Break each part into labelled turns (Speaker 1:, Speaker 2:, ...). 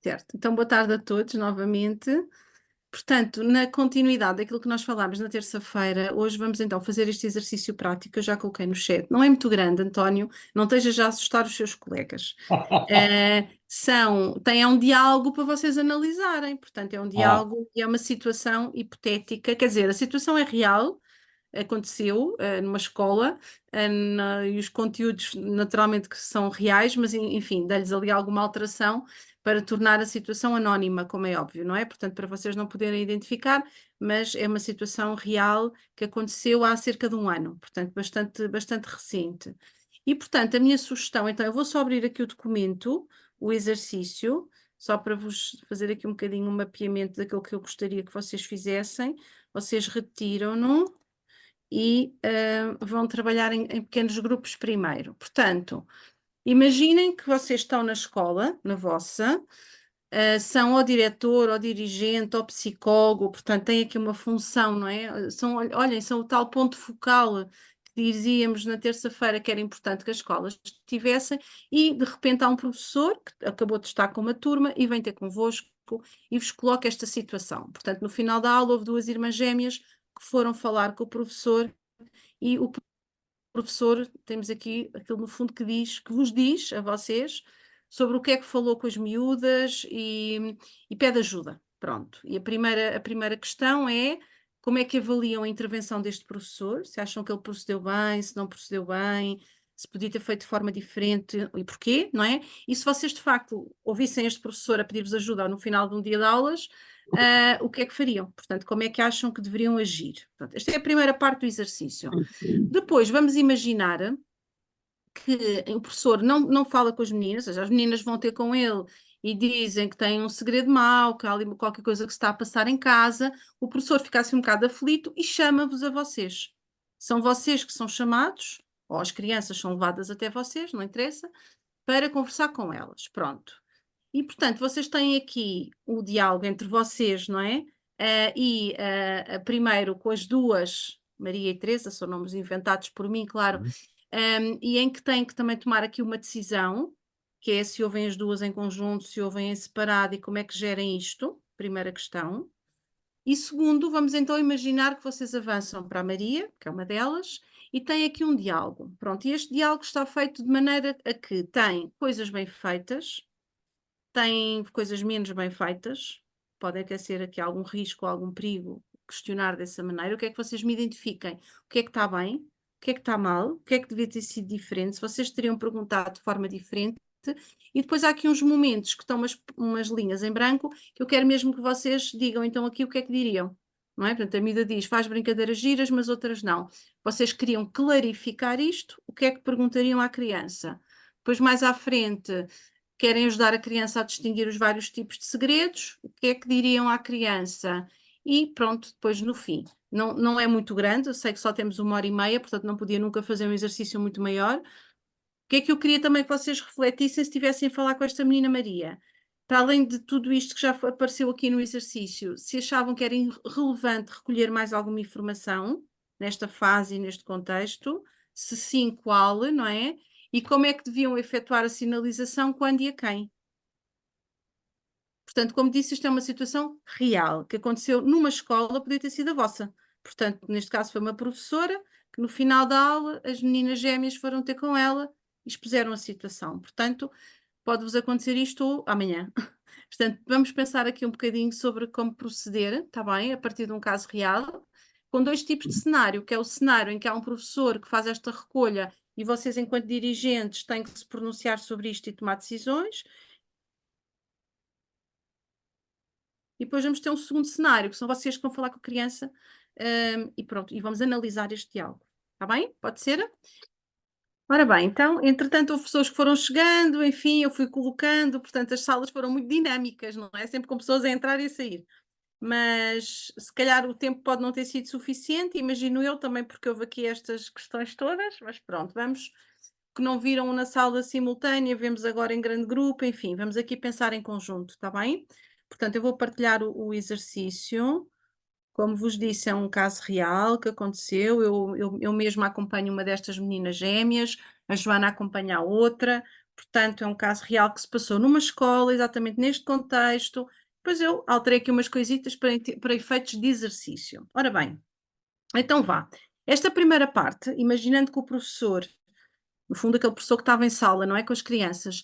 Speaker 1: Certo, então boa tarde a todos novamente. Portanto, na continuidade daquilo que nós falámos na terça-feira, hoje vamos então fazer este exercício prático, eu já coloquei no chat. Não é muito grande, António, não esteja já a assustar os seus colegas. É um diálogo para vocês analisarem, portanto é um
Speaker 2: Ah,
Speaker 1: diálogo e é uma situação hipotética, quer dizer, a situação é real, aconteceu numa escola, e os conteúdos naturalmente que são reais, mas enfim, dá-lhes ali alguma alteração para tornar a situação anónima, como é óbvio, não é? Portanto, para vocês não poderem identificar, mas é uma situação real que aconteceu há cerca de um ano, portanto, bastante recente. E, portanto, a minha sugestão, então, eu vou só abrir aqui o documento, o exercício, só para vos fazer aqui um bocadinho um mapeamento daquilo que eu gostaria que vocês fizessem. Vocês retiram-no e vão trabalhar em pequenos grupos primeiro. Portanto, imaginem que vocês estão na escola, na vossa, são ou diretor, ou dirigente, ou psicólogo, portanto, têm aqui uma função, não é? Olhem, são o tal ponto focal que dizíamos na terça-feira que era importante que as escolas tivessem, e de repente há um professor que acabou de estar com uma turma e vem ter convosco e vos coloca esta situação. Portanto, no final da aula houve duas irmãs gêmeas que foram falar com o professor e o professor, temos aqui aquilo no fundo que vos diz a vocês sobre o que é que falou com as miúdas e pede ajuda. Pronto. E a primeira questão é como é que avaliam a intervenção deste professor, se acham que ele procedeu bem, se não procedeu bem, se podia ter feito de forma diferente e porquê, não é? E se vocês de facto ouvissem este professor a pedir-vos ajuda no final de um dia de aulas, o que é que fariam? Portanto, como é que acham que deveriam agir? Portanto, esta é a primeira parte do exercício. Depois, vamos imaginar que o professor não fala com as meninas, ou seja, as meninas vão ter com ele e dizem que têm um segredo mau, que há ali qualquer coisa que se está a passar em casa, o professor fica assim um bocado aflito e chama-vos a vocês. São vocês que são chamados, ou as crianças são levadas até vocês, não interessa, para conversar com elas. Pronto. E, portanto, vocês têm aqui o diálogo entre vocês, não é? Primeiro com as duas, Maria e Teresa, são nomes inventados por mim, claro, e em que têm que também tomar aqui uma decisão, que é se ouvem as duas em conjunto, se ouvem em separado e como é que gerem isto, primeira questão. E segundo, vamos então imaginar que vocês avançam para a Maria, que é uma delas, e tem aqui um diálogo. Pronto, e este diálogo está feito de maneira a que tem coisas bem feitas, tem coisas menos bem feitas, pode aquecer aqui algum risco, algum perigo, questionar dessa maneira. O que é que vocês me identifiquem? O que é que está bem? O que é que está mal? O que é que devia ter sido diferente? Se vocês teriam perguntado de forma diferente. E depois há aqui uns momentos que estão umas linhas em branco que eu quero mesmo que vocês digam então aqui o que é que diriam. Não é? Portanto, a miúda diz, faz brincadeiras giras, mas outras não. Vocês queriam clarificar isto, o que é que perguntariam à criança? Depois, mais à frente, querem ajudar a criança a distinguir os vários tipos de segredos, o que é que diriam à criança? E pronto, depois no fim. Não é muito grande, eu sei que só temos 1 hora e meia, portanto não podia nunca fazer um exercício muito maior. O que é que eu queria também que vocês refletissem se estivessem a falar com esta menina Maria? Para além de tudo isto que já apareceu aqui no exercício, se achavam que era relevante recolher mais alguma informação nesta fase e neste contexto, se sim, qual, não é? E como é que deviam efetuar a sinalização, quando e a quem? Portanto, como disse, isto é uma situação real, que aconteceu numa escola, podia ter sido a vossa. Portanto, neste caso foi uma professora, que no final da aula as meninas gêmeas foram ter com ela e expuseram a situação. Portanto, pode-vos acontecer isto amanhã. Portanto, vamos pensar aqui um bocadinho sobre como proceder, está bem? A partir de um caso real, com dois tipos de cenário, que é o cenário em que há um professor que faz esta recolha e vocês, enquanto dirigentes, têm que se pronunciar sobre isto e tomar decisões. E depois vamos ter um segundo cenário, que são vocês que vão falar com a criança, e pronto, e vamos analisar este diálogo. Está bem? Pode ser? Ora bem, então, entretanto, houve pessoas que foram chegando, enfim, eu fui colocando, portanto, as salas foram muito dinâmicas, não é? Sempre com pessoas a entrar e a sair. Mas se calhar o tempo pode não ter sido suficiente, imagino eu também, porque houve aqui estas questões todas, mas pronto, vamos, que não viram na sala simultânea, vemos agora em grande grupo, enfim, vamos aqui pensar em conjunto, está bem? Portanto, eu vou partilhar o exercício. Como vos disse, é um caso real que aconteceu. Eu mesma acompanho uma destas meninas gêmeas, a Joana acompanha a outra. portanto é um caso real que se passou numa escola, exatamente neste contexto. Depois eu alterei aqui umas coisitas para efeitos de exercício. Ora bem, então vá. Esta primeira parte, imaginando que o professor, no fundo aquele professor que estava em sala, não é, com as crianças,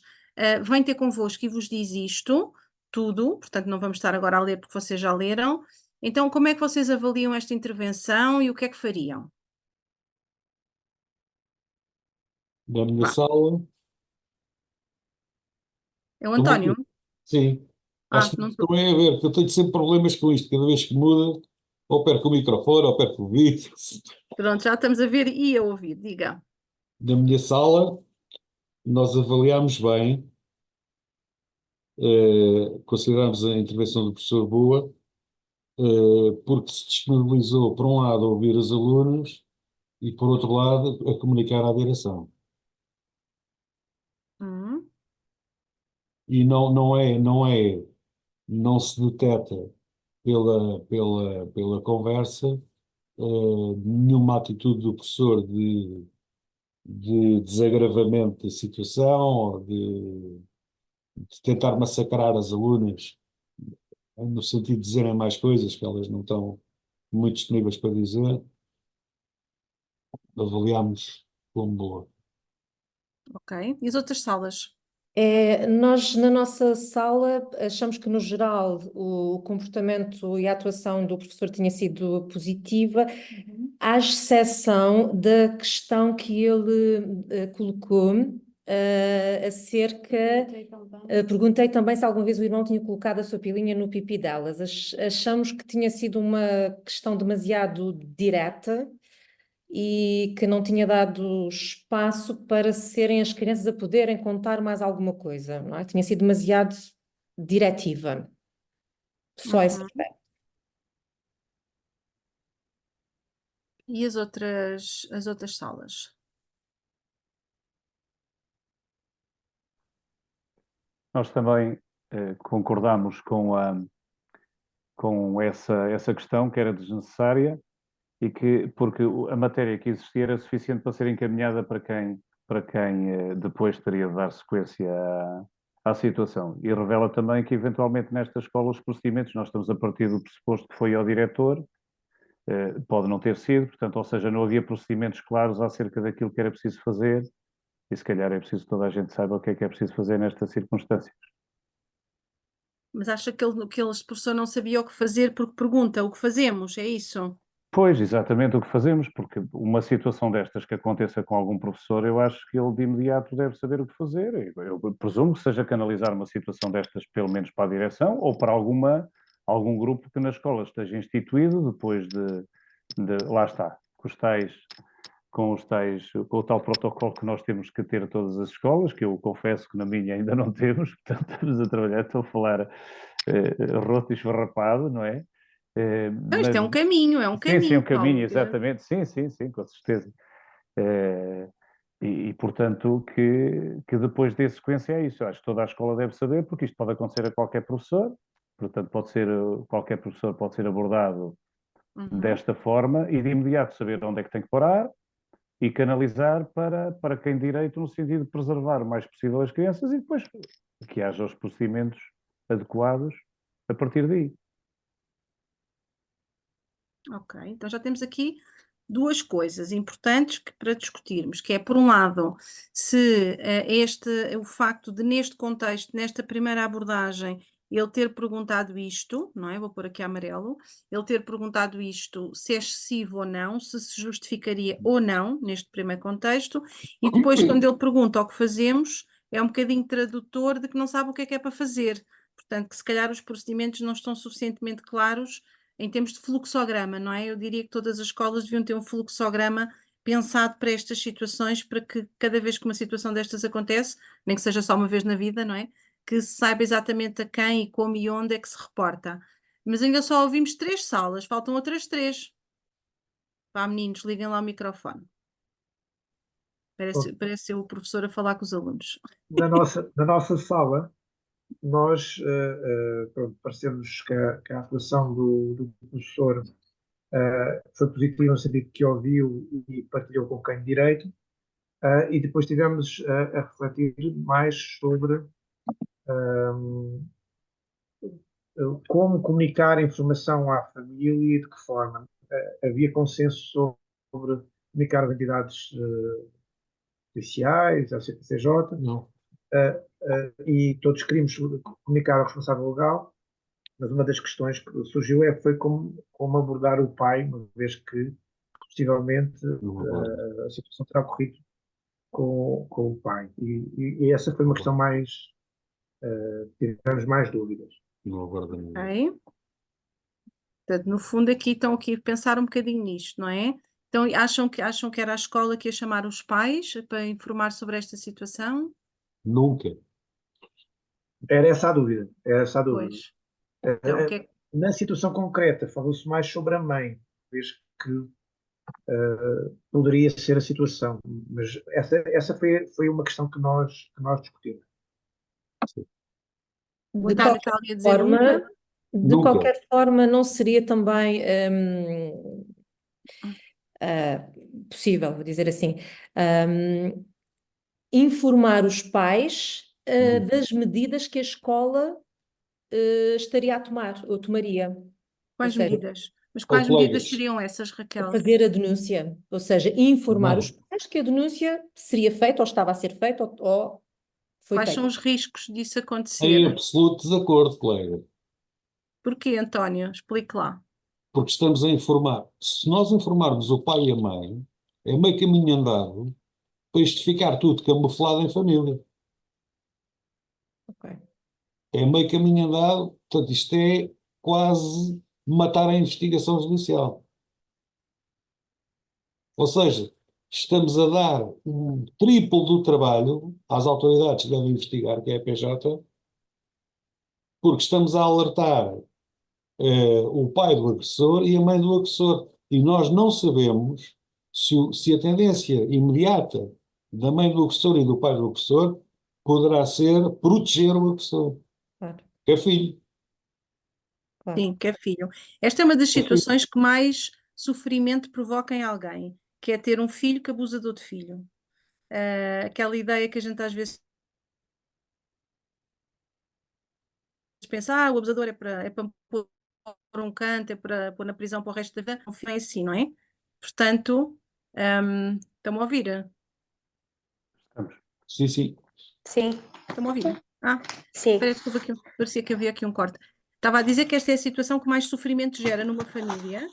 Speaker 1: vem ter convosco e vos diz isto, tudo, portanto não vamos estar agora a ler porque vocês já leram. Então como é que vocês avaliam esta intervenção e o que é que fariam?
Speaker 2: Na minha
Speaker 1: Vá,
Speaker 2: sala,
Speaker 1: é o
Speaker 2: estou-me a
Speaker 1: António?
Speaker 2: ouvir. Sim. Acho
Speaker 1: Ah,
Speaker 2: que
Speaker 1: não
Speaker 2: estou
Speaker 1: estou.
Speaker 2: bem a ver, porque eu tenho sempre problemas com isto. Cada vez que muda, ou perco o microfone, ou perco o vídeo.
Speaker 1: Pronto, já estamos a ver e a ouvir, diga.
Speaker 2: Na minha sala, nós avaliámos bem, consideramos a intervenção do professor boa, porque se disponibilizou, por um lado, a ouvir os alunos e, por outro lado, a comunicar à direção.
Speaker 1: Hum,
Speaker 2: E não se detecta pela conversa, nenhuma atitude do professor de desagravamento da situação, ou de tentar massacrar as alunas, no sentido de dizerem mais coisas que elas não estão muito disponíveis para dizer. Avaliámos como boa.
Speaker 1: ok. E as outras salas?
Speaker 3: Nós, na nossa sala, achamos que, no geral, o comportamento e a atuação do professor tinha sido positiva, à exceção da questão que ele colocou acerca. Perguntei também se alguma vez o irmão tinha colocado a sua pilinha no pipi delas. Achamos que tinha sido uma questão demasiado direta e que não tinha dado espaço para serem as crianças a poderem contar mais alguma coisa, não é? Tinha sido demasiado diretiva. Só esse
Speaker 1: Uhum.
Speaker 3: aspecto.
Speaker 1: E as outras salas?
Speaker 4: Nós também concordamos com essa questão, que era desnecessária, e porque a matéria que existia era suficiente para ser encaminhada para quem depois teria de dar sequência à situação. E revela também que, eventualmente, nestas escolas, os procedimentos, nós estamos a partir do pressuposto que foi ao diretor, pode não ter sido, portanto, ou seja, não havia procedimentos claros acerca daquilo que era preciso fazer, e se calhar é preciso que toda a gente saiba o que é preciso fazer nestas circunstâncias.
Speaker 1: Mas acha que este professor não sabia o que fazer porque pergunta o que fazemos, é isso?
Speaker 4: Pois, exatamente o que fazemos, porque uma situação destas que aconteça com algum professor, eu acho que ele de imediato deve saber o que fazer. Eu presumo que seja canalizar uma situação destas, pelo menos para a direção, ou para algum grupo que na escola esteja instituído, depois lá está, com o tal protocolo que nós temos que ter a todas as escolas, que eu confesso que na minha ainda não temos, portanto estamos a trabalhar, estou a falar roto e esfarrapado, não é?
Speaker 1: Não, isto
Speaker 4: Mas
Speaker 1: é um
Speaker 4: sim, sim, um
Speaker 1: caminho,
Speaker 4: caminho,
Speaker 1: Paulo.
Speaker 4: exatamente, sim, sim, sim, com certeza. Eh, portanto, que depois dê sequência é isso. Eu acho que toda a escola deve saber, porque isto pode acontecer a qualquer professor, portanto, qualquer professor pode ser abordado
Speaker 1: Uhum,
Speaker 4: desta forma e de imediato saber onde é que tem que parar e canalizar para quem direito, no sentido de preservar o mais possível as crianças e depois que haja os procedimentos adequados a partir daí.
Speaker 1: ok. Então já temos aqui duas coisas importantes para discutirmos, que é, por um lado, se o facto de, neste contexto, nesta primeira abordagem, ele ter perguntado isto, não é? Vou pôr aqui amarelo, ele ter perguntado isto, se é excessivo ou não, se justificaria ou não, neste primeiro contexto, e depois, quando ele pergunta o que fazemos, é um bocadinho tradutor de que não sabe o que é para fazer. Portanto, que se calhar os procedimentos não estão suficientemente claros em termos de fluxograma, não é? Eu diria que todas as escolas deviam ter um fluxograma pensado para estas situações, para que cada vez que uma situação destas acontece, nem que seja só uma vez na vida, não é? Que se saiba exatamente a quem e como e onde é que se reporta. Mas ainda só ouvimos 3 salas, faltam outras 3. Pá, meninos, liguem lá o microfone.
Speaker 5: Bom,
Speaker 1: Parece ser o professor a falar com os alunos.
Speaker 5: na nossa sala, nós pronto, parecemos que a atuação do professor foi positiva no sentido que ouviu e partilhou com quem de direito. E depois tivemos a refletir mais sobre ahm, como comunicar a informação à família e de que forma. Havia consenso sobre comunicar às entidades policiais, ao CPCJ,
Speaker 2: Não.
Speaker 5: e todos queríamos comunicar ao responsável legal, mas uma das questões que surgiu foi como abordar o pai, uma vez que possivelmente
Speaker 2: Não abordo.
Speaker 5: a situação terá ocorrido com o pai. E essa foi uma questão mais, tivemos mais dúvidas.
Speaker 2: Não abordo ninguém.
Speaker 1: Ok? Portanto, no fundo, aqui estão aqui a pensar um bocadinho nisto, não é? Então, acham que era a escola que ia chamar os pais para informar sobre esta situação?
Speaker 2: Nunca.
Speaker 5: Era essa a dúvida. Era essa a dúvida.
Speaker 1: Pois. Então, o que é que...
Speaker 5: Na situação concreta, falou-se mais sobre a mãe, vez que poderia ser a situação, mas essa foi uma questão que nós discutimos.
Speaker 3: De
Speaker 1: Otávio
Speaker 3: qualquer
Speaker 1: está ali a dizer
Speaker 3: forma,
Speaker 1: nunca?
Speaker 3: de
Speaker 2: Nunca.
Speaker 3: qualquer forma, não seria também possível, vou dizer assim, hum, informar os pais das medidas que a escola estaria a tomar ou tomaria. Ou
Speaker 1: Quais
Speaker 3: seja,
Speaker 1: medidas? Mas
Speaker 2: Ou
Speaker 1: quais medidas
Speaker 2: colegas.
Speaker 1: seriam essas, Raquel?
Speaker 3: fazer a denúncia, ou seja, informar
Speaker 2: Não.
Speaker 3: os pais que a denúncia seria feita ou estava a ser feita ou foi
Speaker 1: Quais são
Speaker 3: feita.
Speaker 1: os riscos disso
Speaker 2: Em
Speaker 1: acontecer?
Speaker 2: absoluto desacordo, colega.
Speaker 1: Porquê, António? Explique lá.
Speaker 2: Porque estamos a informar. Se nós informarmos o pai e a mãe, é meio caminho andado para isto ficar tudo camuflado em família.
Speaker 3: Ok.
Speaker 2: É meio caminho andado, portanto, isto é quase matar a investigação judicial. Ou seja, estamos a dar um triplo do trabalho às autoridades que devem investigar, que é a PJ, porque estamos a alertar o pai do agressor e a mãe do agressor. E nós não sabemos se a tendência imediata da mãe do agressor e do pai do agressor poderá ser proteger o agressor,
Speaker 3: Claro,
Speaker 2: que é filho.
Speaker 3: claro.
Speaker 1: Sim, que é filho. Esta é uma das
Speaker 2: É filho.
Speaker 1: situações que mais sofrimento provoca em alguém, que é ter um filho que abusa de outro filho. Aquela ideia que a gente às vezes pensa, o abusador é para pôr um canto, é para pôr na prisão para o resto da vida. Não é assim, não é? Portanto, estão-me a ouvir?
Speaker 4: Estamos.
Speaker 2: Sim, sim.
Speaker 6: Sim,
Speaker 1: Estão-me a ouvir? Ah,
Speaker 6: sim.
Speaker 1: parecia que havia aqui um corte. Estava a dizer que esta é a situação que mais sofrimento gera numa família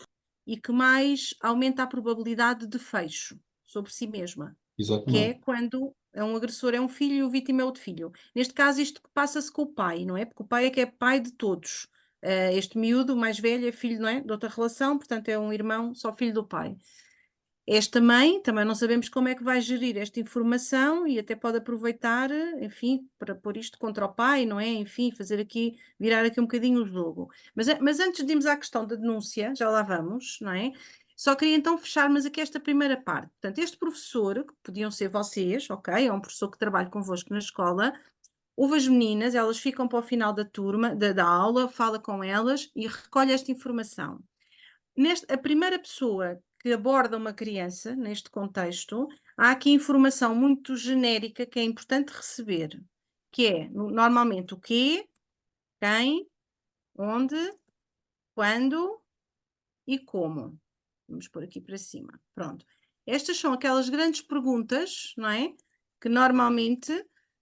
Speaker 1: e que mais aumenta a probabilidade de fecho sobre si mesma, que é
Speaker 2: Exatamente.
Speaker 1: quando um agressor é um filho e o vítima é outro filho. Neste caso, isto passa-se com o pai, não é? Porque o pai é que é pai de todos. Este miúdo, o mais velho, é filho, não é? De outra relação, portanto é um irmão, só filho do pai. Esta mãe, também não sabemos como é que vai gerir esta informação e até pode aproveitar, enfim, para pôr isto contra o pai, não é? Enfim, fazer aqui, virar aqui um bocadinho o jogo. Mas antes de irmos à questão da denúncia, já lá vamos, não é? Só queria então fecharmos aqui esta primeira parte. Portanto, este professor, que podiam ser vocês, ok? É um professor que trabalha convosco na escola, ouve as meninas, elas ficam para o final da turma, da aula, fala com elas e recolhe esta informação. A primeira pessoa que aborda uma criança neste contexto, há aqui informação muito genérica que é importante receber, que é normalmente o quê, quem, onde, quando e como. Vamos pôr aqui para cima. Pronto. Estas são aquelas grandes perguntas, não é? Que normalmente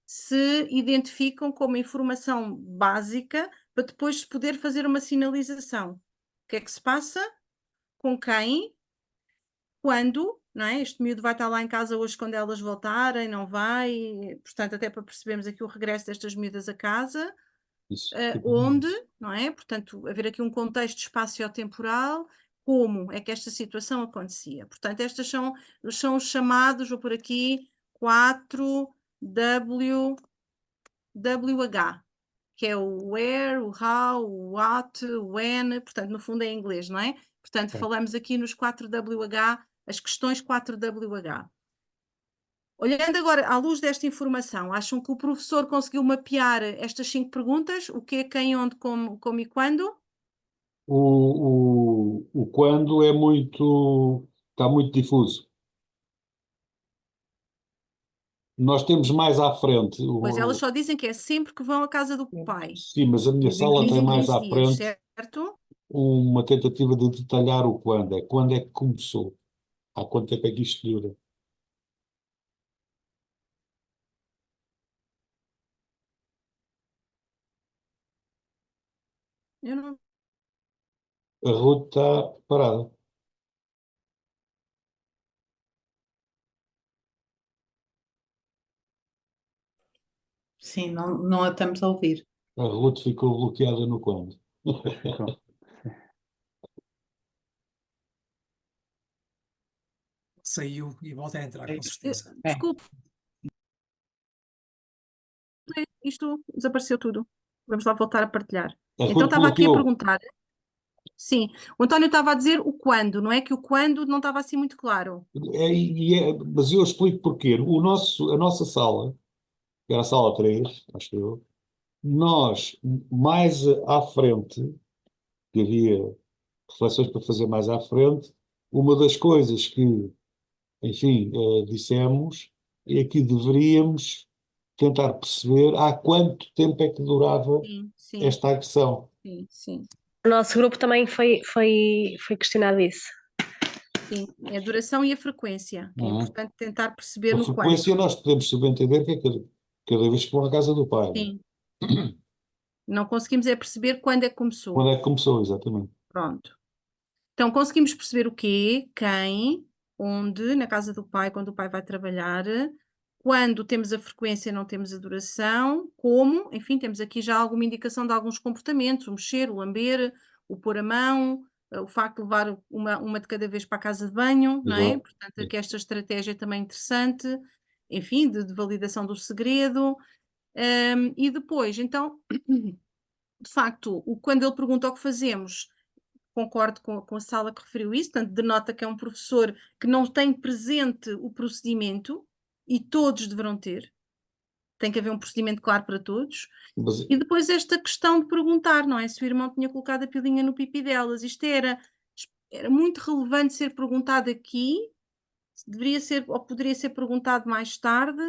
Speaker 1: se identificam como informação básica para depois se poder fazer uma sinalização. O que é que se passa? Com quem? Quando, não é? Este miúdo vai estar lá em casa hoje quando elas voltarem, não vai? Portanto, até para percebermos aqui o regresso destas miúdas a casa,
Speaker 2: Isso.
Speaker 1: onde, não é? Portanto, haver aqui um contexto espaço-temporal, como é que esta situação acontecia. Portanto, estas são os chamados, vou por aqui, 4WH, que é o where, o how, o what, o when, portanto, no fundo é em inglês, não é? Portanto, falamos aqui nos 4WH, as questões 4WH. Olhando agora à luz desta informação, acham que o professor conseguiu mapear estas 5 perguntas? O que, quem, onde, como e quando?
Speaker 2: O quando é muito, está muito difuso. Nós temos mais à frente.
Speaker 1: Pois elas só dizem que é sempre que vão à casa do pai.
Speaker 2: Sim, mas a minha
Speaker 5: Dizem
Speaker 2: sala
Speaker 5: que
Speaker 2: tem
Speaker 1: 15 em
Speaker 2: mais
Speaker 1: 15
Speaker 2: à
Speaker 1: dias,
Speaker 2: frente
Speaker 1: certo?
Speaker 2: uma tentativa de detalhar o quando é que começou, há quanto tempo é que isto dura.
Speaker 1: Eu não...
Speaker 2: A Ruth está parada.
Speaker 6: Sim, não a estamos a ouvir.
Speaker 2: A Ruth ficou bloqueada no quando.
Speaker 4: Ficou.
Speaker 7: Saiu e volta a entrar, com certeza.
Speaker 1: Desculpe, isto desapareceu tudo. Vamos lá voltar a partilhar.
Speaker 2: A
Speaker 1: Então
Speaker 2: Ruth
Speaker 1: estava aqui a
Speaker 2: bloqueou.
Speaker 1: perguntar. Sim, o António estava a dizer o quando, não é? Que o quando não estava assim muito claro.
Speaker 2: Mas eu explico porquê. A nossa sala, que era a sala 3, acho eu, nós, mais à frente, que havia reflexões para fazer mais à frente, uma das coisas que, enfim, dissemos é que deveríamos tentar perceber há quanto tempo é que durava
Speaker 1: Sim, sim,
Speaker 2: esta agressão.
Speaker 1: sim, sim,
Speaker 8: O nosso grupo também foi questionado isso.
Speaker 1: sim. É a duração e a frequência. É
Speaker 2: Uhum.
Speaker 1: importante tentar perceber
Speaker 2: A
Speaker 1: no
Speaker 2: frequência
Speaker 1: quando.
Speaker 2: nós podemos subentender que é cada vez que vão à casa do pai.
Speaker 1: Sim. Não conseguimos é perceber quando é que começou.
Speaker 2: Quando é que começou, exatamente.
Speaker 1: Pronto. Então conseguimos perceber o quê, quem, onde, na casa do pai, quando o pai vai trabalhar, quando temos a frequência, não temos a duração, como, enfim, temos aqui já alguma indicação de alguns comportamentos, o mexer, o lamber, o pôr a mão, o facto de levar uma de cada vez para a casa de banho, não é?
Speaker 2: Exato.
Speaker 1: Portanto, aqui esta estratégia é também interessante, enfim, de validação do segredo. E depois, então, de facto, quando ele pergunta o que fazemos, concordo com a sala que referiu isso, portanto, denota que é um professor que não tem presente o procedimento e todos deverão ter. Tem que haver um procedimento claro para todos.
Speaker 2: Mas
Speaker 1: E depois esta questão de perguntar, não é? Se o irmão tinha colocado a pilinha no pipi delas. Isto era muito relevante ser perguntado aqui, deveria ser, ou poderia ser perguntado mais tarde.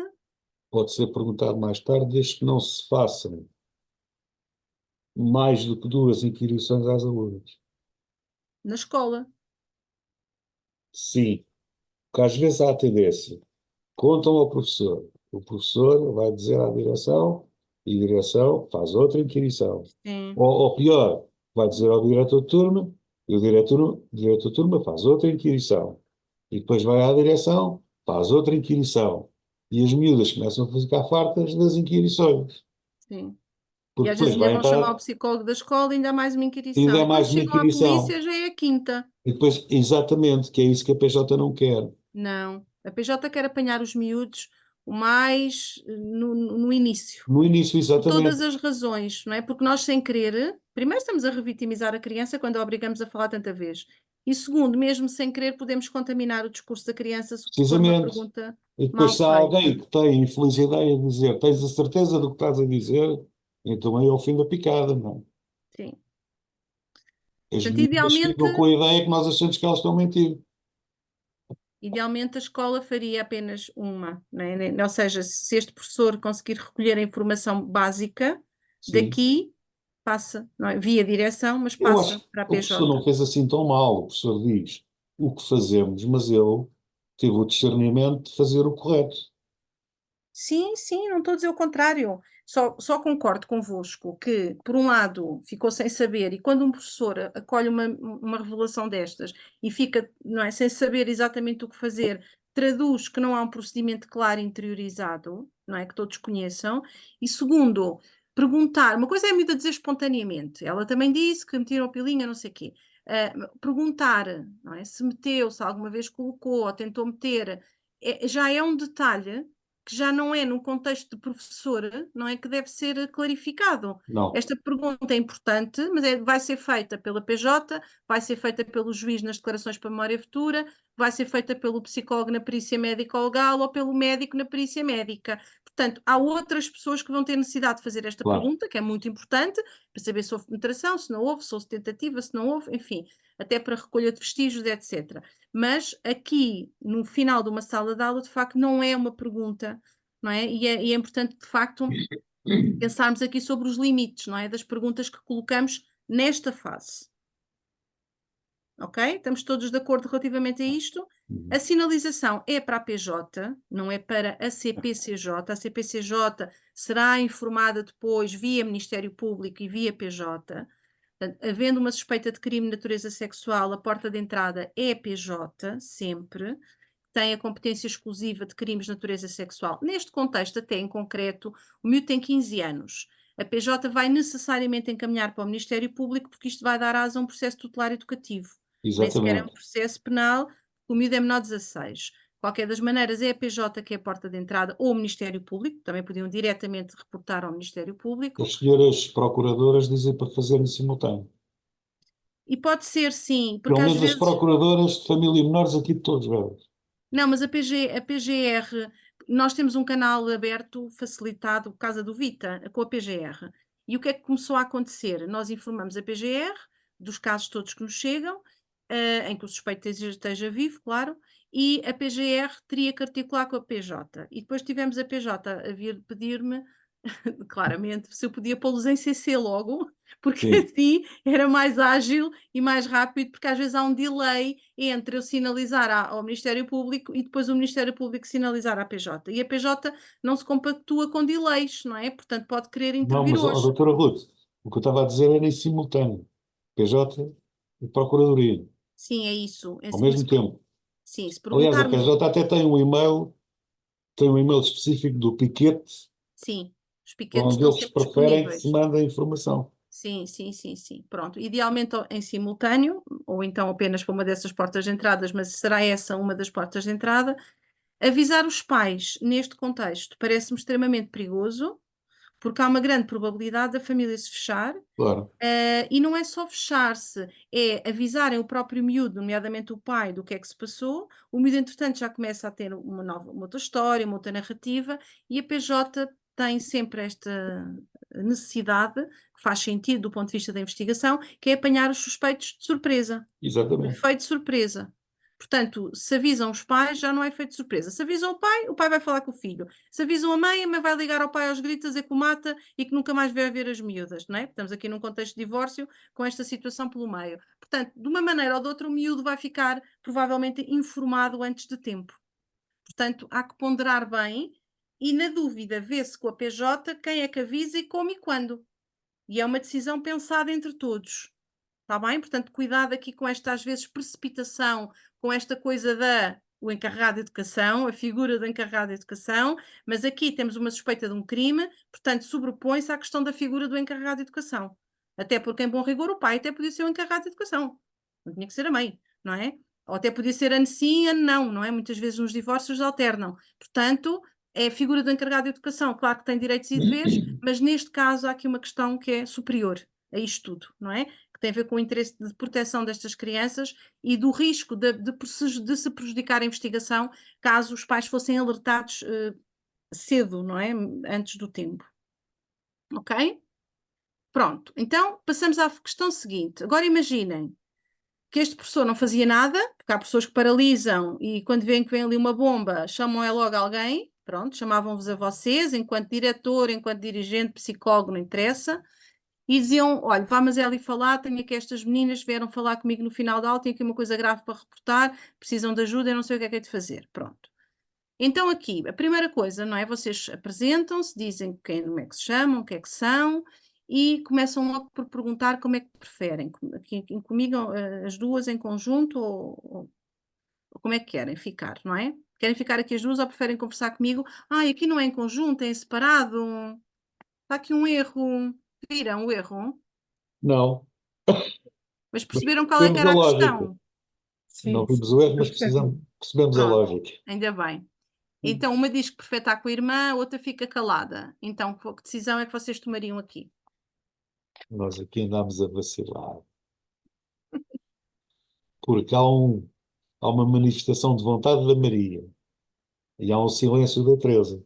Speaker 2: pode ser perguntado mais tarde, desde que não se façam mais do que 2 inquirições às alunas.
Speaker 1: Na escola.
Speaker 2: Sim, porque às vezes há a tendência. Contam ao professor. O professor vai dizer à direção e a direção faz outra inquirição.
Speaker 1: Sim.
Speaker 2: Ou pior, vai dizer ao diretor de turma e o diretor de turma faz outra inquirição. E depois vai à direção, faz outra inquirição. E as miúdas começam a ficar fartas das inquirições.
Speaker 1: Sim. E
Speaker 2: Porque
Speaker 1: às vezes
Speaker 2: depois
Speaker 1: ainda
Speaker 2: vai
Speaker 1: vão chamar o
Speaker 2: entrar,
Speaker 1: psicólogo da escola e ainda há mais uma inquirição.
Speaker 2: ainda é
Speaker 1: E quando
Speaker 2: mais uma
Speaker 1: chegam à
Speaker 2: inquirição.
Speaker 1: polícia já é a quinta.
Speaker 2: E depois, exatamente, que é isso que a PJ não quer.
Speaker 1: Não. A PJ quer apanhar os miúdos o mais no início.
Speaker 2: No início,
Speaker 1: Por todas
Speaker 2: exatamente.
Speaker 1: as razões, não é? Porque nós, sem querer, primeiro estamos a revitimizar a criança quando a obrigamos a falar tanta vez. E segundo, mesmo sem querer, podemos contaminar o discurso da criança se for uma
Speaker 2: Precisamente.
Speaker 1: pergunta
Speaker 2: E
Speaker 1: mal
Speaker 2: depois, se há alguém
Speaker 1: feita.
Speaker 2: que tem a infeliz ideia de dizer, tens a certeza do que estás a dizer, então aí é o fim da picada, não é?
Speaker 1: Sim.
Speaker 2: As
Speaker 1: Portanto,
Speaker 2: miúdas ficam com a ideia que nós achamos que elas estão a mentir.
Speaker 1: idealmente a escola faria apenas uma, não é? Ou seja, se este professor conseguir recolher a informação básica,
Speaker 2: Sim.
Speaker 1: daqui passa, não é? Via direção, mas
Speaker 2: Eu acho
Speaker 1: passa
Speaker 2: que
Speaker 1: para a
Speaker 2: o professor não
Speaker 1: PJ.
Speaker 2: fez assim tão mal. O professor diz o que fazemos, mas ele teve o discernimento de fazer o correto.
Speaker 1: Sim, sim, não estou a dizer o contrário. Só concordo convosco que, por um lado, ficou sem saber, e quando um professor acolhe uma revelação destas e fica, não é, sem saber exatamente o que fazer, traduz que não há um procedimento claro interiorizado, não é, que todos conheçam. E segundo, perguntar, uma coisa é a miúda dizer espontaneamente, ela também disse que metiram a pilinha, não sei o quê. Perguntar, não é, se meteu, se alguma vez colocou ou tentou meter, já é um detalhe que já não é num contexto de professora, não é, que deve ser clarificado.
Speaker 2: Não.
Speaker 1: Esta pergunta é importante, mas vai ser feita pela PJ, vai ser feita pelo juiz nas declarações para memória futura, vai ser feita pelo psicólogo na perícia médica legal ou pelo médico na perícia médica. Portanto, há outras pessoas que vão ter necessidade de fazer esta
Speaker 2: Claro.
Speaker 1: pergunta, que é muito importante, para saber se houve penetração, se não houve, se houve tentativa, se não houve, enfim, até para recolha de vestígios, etc. Mas aqui, no final de uma sala de aula, de facto, não é uma pergunta, não é? E é importante, de facto, pensarmos aqui sobre os limites, não é? Das perguntas que colocamos nesta fase. Ok? Estamos todos de acordo relativamente a isto? A sinalização é para a PJ, não é para a CPCJ. A CPCJ será informada depois via Ministério Público e via PJ. Portanto, havendo uma suspeita de crime de natureza sexual, a porta de entrada é a PJ, sempre. Tem a competência exclusiva de crimes de natureza sexual. Neste contexto, até em concreto, o miúdo tem 15 anos. A PJ vai necessariamente encaminhar para o Ministério Público, porque isto vai dar asa a um processo tutelar educativo. Nem sequer é um
Speaker 2: Exatamente.
Speaker 1: processo penal, o miúdo é menor de 16. Qualquer das maneiras, é a PJ que é a porta de entrada, ou o Ministério Público, também podiam diretamente reportar ao Ministério Público.
Speaker 2: As senhoras procuradoras dizem para fazer em simultâneo.
Speaker 1: E pode ser, sim, porque
Speaker 2: Pelo
Speaker 1: às
Speaker 2: menos as
Speaker 1: vezes...
Speaker 2: procuradoras de família e menores aqui de todos, velho.
Speaker 1: Não, mas a PGR, nós temos um canal aberto, facilitado, por causa do Vita, com a PGR. E o que é que começou a acontecer? Nós informamos a PGR dos casos todos que nos chegam, em que o suspeito esteja vivo, claro, e a PGR teria que articular com a PJ. E depois tivemos a PJ a vir pedir-me, claramente, se eu podia pô-los em CC logo, porque
Speaker 2: Sim.
Speaker 1: assim era mais ágil e mais rápido, porque às vezes há um delay entre eu sinalizar ao Ministério Público e depois o Ministério Público sinalizar à PJ. E a PJ não se compactua com delays, não é? Portanto, pode querer
Speaker 2: Não,
Speaker 1: intervir
Speaker 2: mas, ó,
Speaker 1: hoje.
Speaker 2: doutora Ruth, o que eu estava a dizer era em simultâneo. PJ e Procuradoria,
Speaker 1: Sim, é isso.
Speaker 2: ao mesmo tempo.
Speaker 1: Sim, se
Speaker 2: Aliás, a
Speaker 1: perguntarmos,
Speaker 2: PJ até tem um e-mail específico do piquete,
Speaker 1: sim, os piquetes
Speaker 2: onde
Speaker 1: estão
Speaker 2: eles
Speaker 1: sempre
Speaker 2: preferem que se
Speaker 1: disponíveis.
Speaker 2: mande a informação.
Speaker 1: Sim, sim, sim, sim. Pronto. Idealmente em simultâneo, ou então apenas para uma dessas portas de entradas, mas será essa uma das portas de entrada. Avisar os pais neste contexto parece-me extremamente perigoso, porque há uma grande probabilidade da família se fechar.
Speaker 2: Claro.
Speaker 1: E não é só fechar-se, é avisarem o próprio miúdo, nomeadamente o pai, do que é que se passou. O miúdo, entretanto, já começa a ter uma outra história, uma outra narrativa, e a PJ tem sempre esta necessidade, que faz sentido do ponto de vista da investigação, que é apanhar os suspeitos de surpresa.
Speaker 2: Exatamente.
Speaker 1: Efeito surpresa. Portanto, se avisam os pais, já não é efeito surpresa. Se avisam o pai vai falar com o filho. Se avisam a mãe vai ligar ao pai aos gritos a dizer que o mata e que nunca mais vai ver as miúdas, não é? Estamos aqui num contexto de divórcio com esta situação pelo meio. Portanto, de uma maneira ou de outra, o miúdo vai ficar provavelmente informado antes de tempo. Portanto, há que ponderar bem e, na dúvida, vê-se com a PJ quem é que avisa e como e quando. E é uma decisão pensada entre todos. Está bem? Portanto, cuidado aqui com esta, às vezes, precipitação, com esta coisa o encarregado de educação, a figura do encarregado de educação, mas aqui temos uma suspeita de um crime, portanto, sobrepõe-se à questão da figura do encarregado de educação. Até porque, em bom rigor, o pai até podia ser o encarregado de educação. Não tinha que ser a mãe, não é? Ou até podia ser ano sim, ano não, não é? Muitas vezes nos divórcios alternam. Portanto, é a figura do encarregado de educação, claro que tem direitos e deveres, mas neste caso há aqui uma questão que é superior a isto tudo, não é? Que tem a ver com o interesse de proteção destas crianças e do risco de se prejudicar a investigação caso os pais fossem alertados cedo, não é? Antes do tempo. Ok? Pronto. Então, passamos à questão seguinte. Agora imaginem que este professor não fazia nada, porque há pessoas que paralisam e quando veem que vem ali uma bomba, chamam logo alguém, pronto, chamavam-vos a vocês, enquanto diretor, enquanto dirigente, psicólogo, não interessa, e diziam, olha, vá mas é ali falar, tenho aqui estas meninas, vieram falar comigo no final da aula, tenho aqui uma coisa grave para reportar, precisam de ajuda, eu não sei o que é de fazer, pronto. Então aqui, a primeira coisa, não é? Vocês apresentam-se, dizem como é que se chamam, o que é que são, e começam logo por perguntar como é que preferem, aqui comigo as duas em conjunto ou como é que querem ficar, não é? Querem ficar aqui as duas ou preferem conversar comigo? Aqui não é em conjunto, é em separado, está aqui um erro, viram o erro?
Speaker 2: Não,
Speaker 1: Mas
Speaker 2: mas
Speaker 1: perceberam qual é que
Speaker 2: percebemos a
Speaker 1: era a
Speaker 2: lógica.
Speaker 1: questão?
Speaker 2: Não
Speaker 3: Sim, sim.
Speaker 2: vimos o erro, mas
Speaker 3: Perfeito.
Speaker 2: percebemos a
Speaker 1: Pronto,
Speaker 2: lógica.
Speaker 1: ainda bem. Então, uma diz que prefere estar com a irmã, a outra fica calada. Então, que decisão é que vocês tomariam aqui?
Speaker 2: Nós aqui andámos a vacilar. Porque há uma manifestação de vontade da Maria e há um silêncio da Teresa.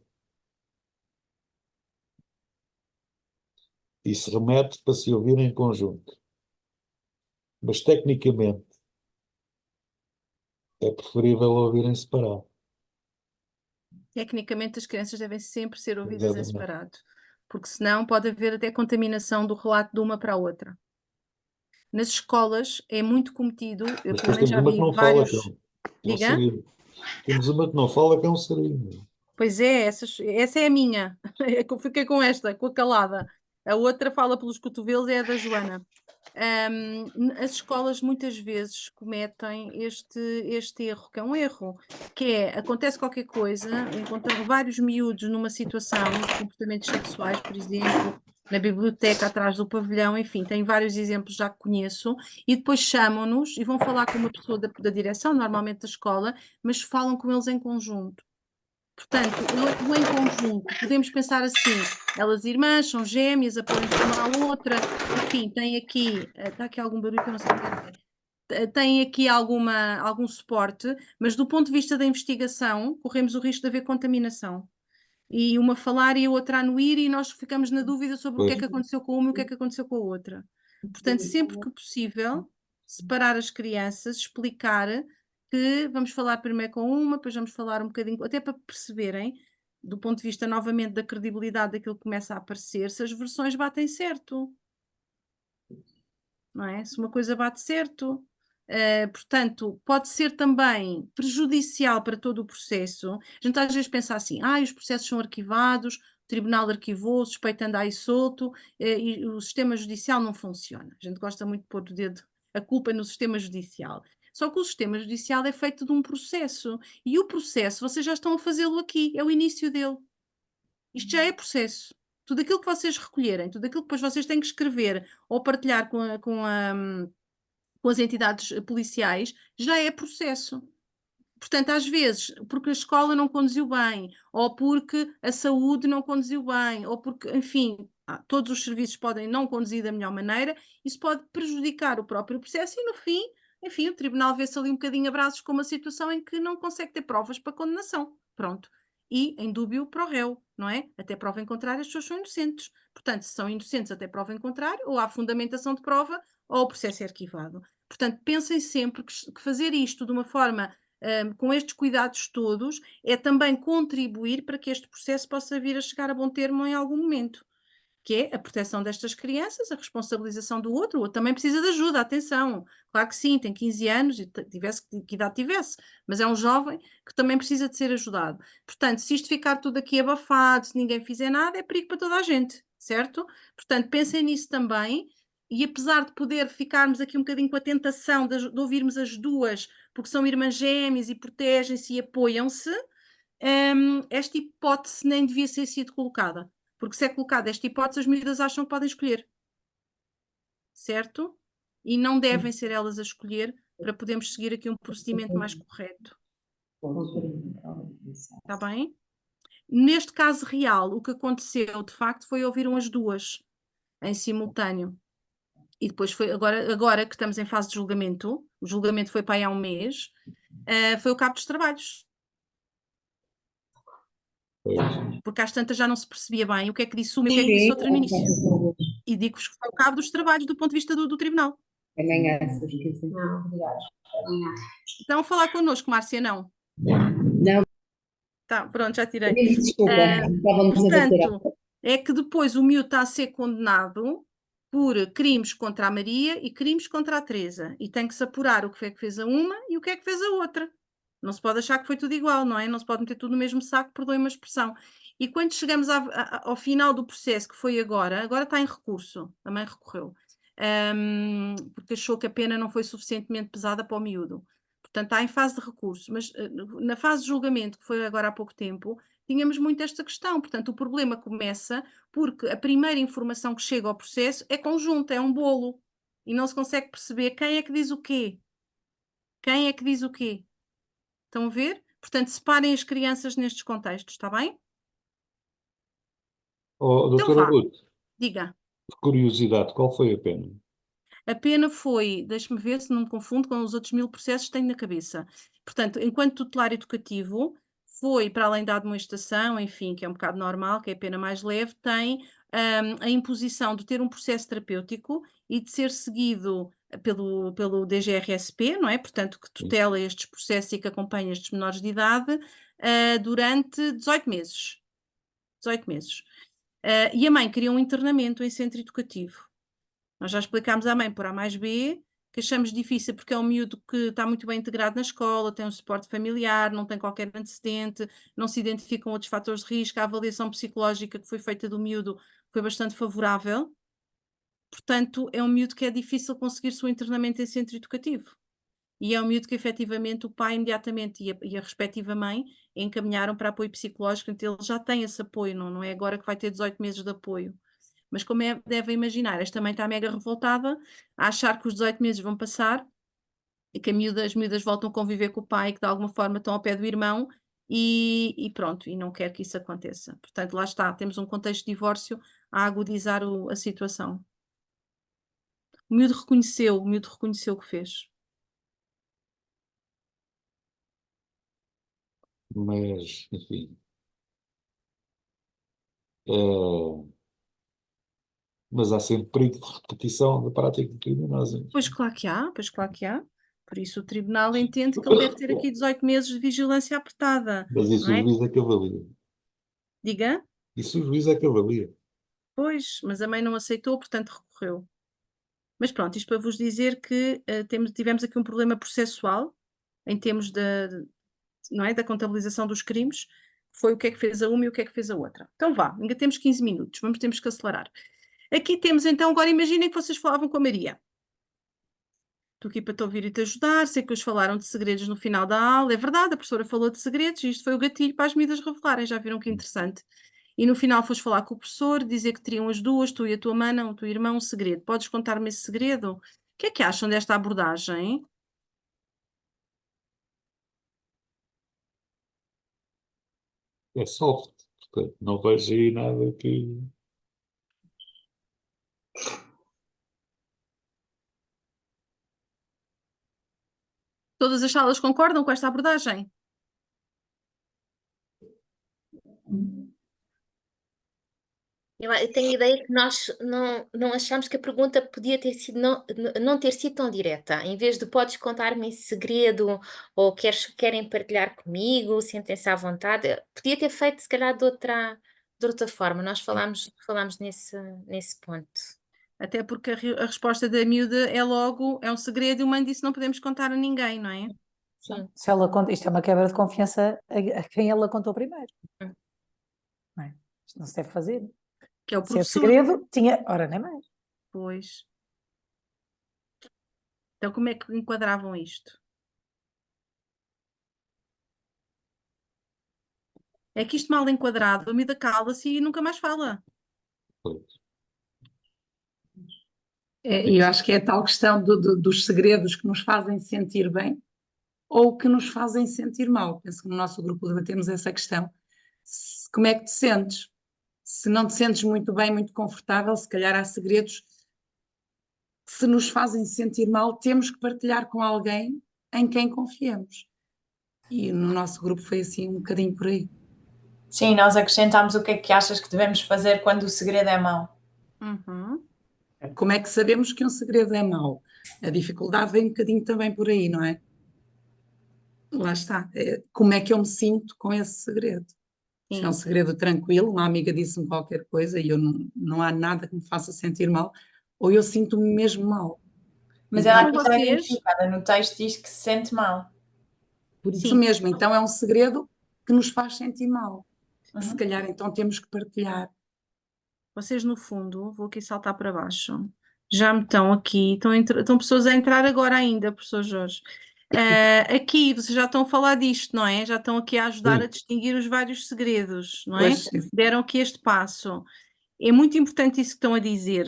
Speaker 2: E se remete para se ouvir em conjunto. Mas, tecnicamente, é preferível ouvir em separado.
Speaker 1: tecnicamente as crianças devem sempre ser ouvidas em
Speaker 2: Exatamente.
Speaker 1: separado, porque senão pode haver até contaminação do relato de uma para a outra. Nas escolas é muito cometido, eu
Speaker 2: Mas
Speaker 1: pelo
Speaker 2: depois
Speaker 1: menos
Speaker 2: temos
Speaker 1: já
Speaker 2: uma que
Speaker 1: vi
Speaker 2: não fala, que é
Speaker 1: vários.
Speaker 2: um
Speaker 1: Diga?
Speaker 2: sarilho. Temos uma que não fala, que é um sarilho.
Speaker 1: Pois é, essa é a minha. É que eu fiquei com esta, com a calada. A outra fala pelos cotovelos, é a da Joana. As escolas muitas vezes cometem este erro, que é um erro, que é, acontece qualquer coisa, encontram vários miúdos numa situação de comportamentos sexuais, por exemplo, na biblioteca atrás do pavilhão, enfim, tem vários exemplos já que conheço, e depois chamam-nos e vão falar com uma pessoa da direção, normalmente da escola, mas falam com eles em conjunto. Portanto, o em conjunto, podemos pensar assim, elas irmãs, são gêmeas, apoiam-se uma à outra, enfim, tem aqui, está aqui algum barulho que eu não sei o que é. Tem aqui algum suporte, mas do ponto de vista da investigação, corremos o risco de haver contaminação. E uma falar e a outra a anuir, e nós ficamos na dúvida sobre o que é
Speaker 2: Pois.
Speaker 1: que aconteceu com uma e o que é que aconteceu com a outra. Portanto, sempre que possível, separar as crianças, explicar que vamos falar primeiro com uma, depois vamos falar um bocadinho, até para perceberem, do ponto de vista novamente da credibilidade daquilo que começa a aparecer, se as versões batem certo. Não é? Se uma coisa bate certo. Portanto, pode ser também prejudicial para todo o processo. A gente às vezes pensa assim, os processos são arquivados, o tribunal arquivou, o suspeito anda aí solto, e o sistema judicial não funciona. A gente gosta muito de pôr o dedo, a culpa no sistema judicial. Só que o sistema judicial é feito de um processo, e o processo, vocês já estão a fazê-lo aqui, é o início dele. Isto já é processo. Tudo aquilo que vocês recolherem, tudo aquilo que depois vocês têm que escrever ou partilhar com as entidades policiais, já é processo. Portanto, às vezes, porque a escola não conduziu bem, ou porque a saúde não conduziu bem, ou porque, enfim, todos os serviços podem não conduzir da melhor maneira, isso pode prejudicar o próprio processo e, no fim, enfim, o tribunal vê-se ali um bocadinho a braços com uma situação em que não consegue ter provas para condenação. Pronto. E em dúbio para o réu, não é? Até prova em contrário, as pessoas são inocentes. Portanto, se são inocentes até prova em contrário, ou há fundamentação de prova, ou o processo é arquivado. Portanto, pensem sempre que fazer isto de uma forma com estes cuidados todos, é também contribuir para que este processo possa vir a chegar a bom termo em algum momento, que é a proteção destas crianças, a responsabilização do outro. O outro também precisa de ajuda, atenção. Claro que sim, tem 15 anos, e tivesse que idade tivesse, mas é um jovem que também precisa de ser ajudado. Portanto, se isto ficar tudo aqui abafado, se ninguém fizer nada, é perigo para toda a gente, certo? Portanto, pensem nisso também. E apesar de poder ficarmos aqui um bocadinho com a tentação de ouvirmos as duas, porque são irmãs gêmeas e protegem-se e apoiam-se, esta hipótese nem devia ter sido colocada. Porque se é colocada esta hipótese, as miúdas acham que podem escolher. Certo? E não devem ser elas a escolher para podermos seguir aqui um procedimento mais correto. Está bem? Neste caso real, o que aconteceu, de facto, foi ouviram as duas em simultâneo. E depois foi, agora que estamos em fase de julgamento, o julgamento foi para aí há um mês, foi o cabo dos trabalhos.
Speaker 2: Pois.
Speaker 1: Porque às tantas já não se percebia bem o que é que disse uma e o que é que disse outra no início. E digo-vos que foi o cabo dos trabalhos do ponto de vista do tribunal.
Speaker 9: Amanhã, se esqueci. Não, obrigada.
Speaker 1: Estão a falar connosco, Márcia, não?
Speaker 9: Não.
Speaker 1: Tá, pronto, já tirei.
Speaker 9: Desculpa, estávamos a bater.
Speaker 1: Portanto, é que depois o miúdo está a ser condenado por crimes contra a Maria e crimes contra a Teresa. E tem que se apurar o que é que fez a uma e o que é que fez a outra. Não se pode achar que foi tudo igual, não é? Não se pode meter tudo no mesmo saco, perdoem uma expressão. E quando chegamos ao final do processo, que foi agora está em recurso, a mãe recorreu, porque achou que a pena não foi suficientemente pesada para o miúdo. Portanto, está em fase de recurso, mas na fase de julgamento, que foi agora há pouco tempo, tínhamos muito esta questão. Portanto, o problema começa porque a primeira informação que chega ao processo é conjunta, é um bolo, e não se consegue perceber quem é que diz o quê. Quem é que diz o quê? Estão a ver? Portanto, separem as crianças nestes contextos, está bem?
Speaker 2: Doutora Ruth,
Speaker 1: diga.
Speaker 2: por curiosidade, qual foi a pena?
Speaker 1: A pena foi, deixe-me ver se não me confundo com os outros 1000 processos que tenho na cabeça. Portanto, enquanto tutelar educativo, foi para além da admoestação, enfim, que é um bocado normal, que é a pena mais leve, tem a imposição de ter um processo terapêutico e de ser seguido pelo DGRSP, não é? Portanto, que tutela estes processos e que acompanha estes menores de idade, durante 18 meses. 18 meses. E a mãe queria um internamento em centro educativo. Nós já explicámos à mãe por A mais B, que achamos difícil porque é um miúdo que está muito bem integrado na escola, tem um suporte familiar, não tem qualquer antecedente, não se identificam outros fatores de risco, a avaliação psicológica que foi feita do miúdo foi bastante favorável. Portanto, é um miúdo que é difícil conseguir o internamento em centro educativo. E é um miúdo que efetivamente o pai imediatamente e a respectiva mãe encaminharam para apoio psicológico, então ele já tem esse apoio, não é agora que vai ter 18 meses de apoio. Mas como devem imaginar, esta mãe está mega revoltada, a achar que os 18 meses vão passar e que as miúdas voltam a conviver com o pai, que de alguma forma estão ao pé do irmão e pronto, e não quer que isso aconteça. Portanto, lá está, temos um contexto de divórcio a agudizar a situação. O miúdo reconheceu o que fez.
Speaker 2: Mas, enfim. Mas há sempre perigo de repetição da prática criminosa.
Speaker 1: Pois claro que há. Por isso o tribunal entende que ele deve ter aqui 18 meses de vigilância apertada,
Speaker 2: Mas isso
Speaker 1: não
Speaker 2: o
Speaker 1: é?
Speaker 2: juiz é que avalia.
Speaker 1: Diga?
Speaker 2: Isso o juiz é que avalia.
Speaker 1: Pois, mas a mãe não aceitou, portanto recorreu. Mas pronto, isto para vos dizer que tivemos aqui um problema processual em termos não é, da contabilização dos crimes, foi o que é que fez a uma e o que é que fez a outra. Então vá, ainda temos 15 minutos, temos que acelerar. Aqui temos então, agora imaginem que vocês falavam com a Maria. Estou aqui para te ouvir e te ajudar, sei que eles falaram de segredos no final da aula, é verdade, a professora falou de segredos e isto foi o gatilho para as medidas revelarem, já viram que interessante. E no final foste falar com o professor, dizer que teriam as duas, tu e a tua mana, o teu irmão, um segredo. Podes contar-me esse segredo? O que é que acham desta abordagem?
Speaker 2: É soft. Portanto, não vejo aí nada que.
Speaker 1: Todas as salas concordam com esta abordagem?
Speaker 10: Eu tenho a ideia que nós não achamos que a pergunta podia ter sido não ter sido tão direta. Em vez de podes contar-me esse segredo ou querem partilhar comigo, sentem-se à vontade, podia ter feito se calhar de outra forma. Nós falámos nesse ponto.
Speaker 1: Até porque a resposta da miúda é logo, é um segredo e o mãe disse não podemos contar a ninguém, não é?
Speaker 10: Sim.
Speaker 11: Se ela conta, isto é uma quebra de confiança a quem ela contou primeiro. Não é? Isto não se deve fazer.
Speaker 1: Que é o
Speaker 11: Se é
Speaker 1: professor.
Speaker 11: segredo, tinha. Ora, nem mais.
Speaker 1: Pois. Então como é que enquadravam isto? É que isto mal enquadrado, a miúda cala-se e nunca mais fala.
Speaker 6: E eu acho que é a tal questão dos segredos que nos fazem sentir bem ou que nos fazem sentir mal. Penso que no nosso grupo debatemos essa questão. Como é que te sentes? Se não te sentes muito bem, muito confortável, se calhar há segredos que se nos fazem sentir mal, temos que partilhar com alguém em quem confiamos. E no nosso grupo foi assim um bocadinho por aí.
Speaker 12: Sim, nós acrescentámos o que é que achas que devemos fazer quando o segredo é mau.
Speaker 1: Uhum.
Speaker 6: Como é que sabemos que um segredo é mau? A dificuldade vem um bocadinho também por aí, não é? Lá está. Como é que eu me sinto com esse segredo? Se é um segredo tranquilo, uma amiga disse-me qualquer coisa e eu não há nada que me faça sentir mal, ou eu sinto-me mesmo mal.
Speaker 12: Mas ela aqui está identificada no texto, diz que se sente mal.
Speaker 6: Por isso mesmo, então é um segredo que nos faz sentir mal. Se calhar então temos que partilhar.
Speaker 1: Vocês no fundo, vou aqui saltar para baixo, já me estão aqui, estão pessoas a entrar agora ainda, professor Jorge. Aqui vocês já estão a falar disto, não é? Já estão aqui a ajudar a distinguir os vários segredos, não é?
Speaker 6: Pois, sim.
Speaker 1: Deram aqui este passo. É muito importante isso que estão a dizer,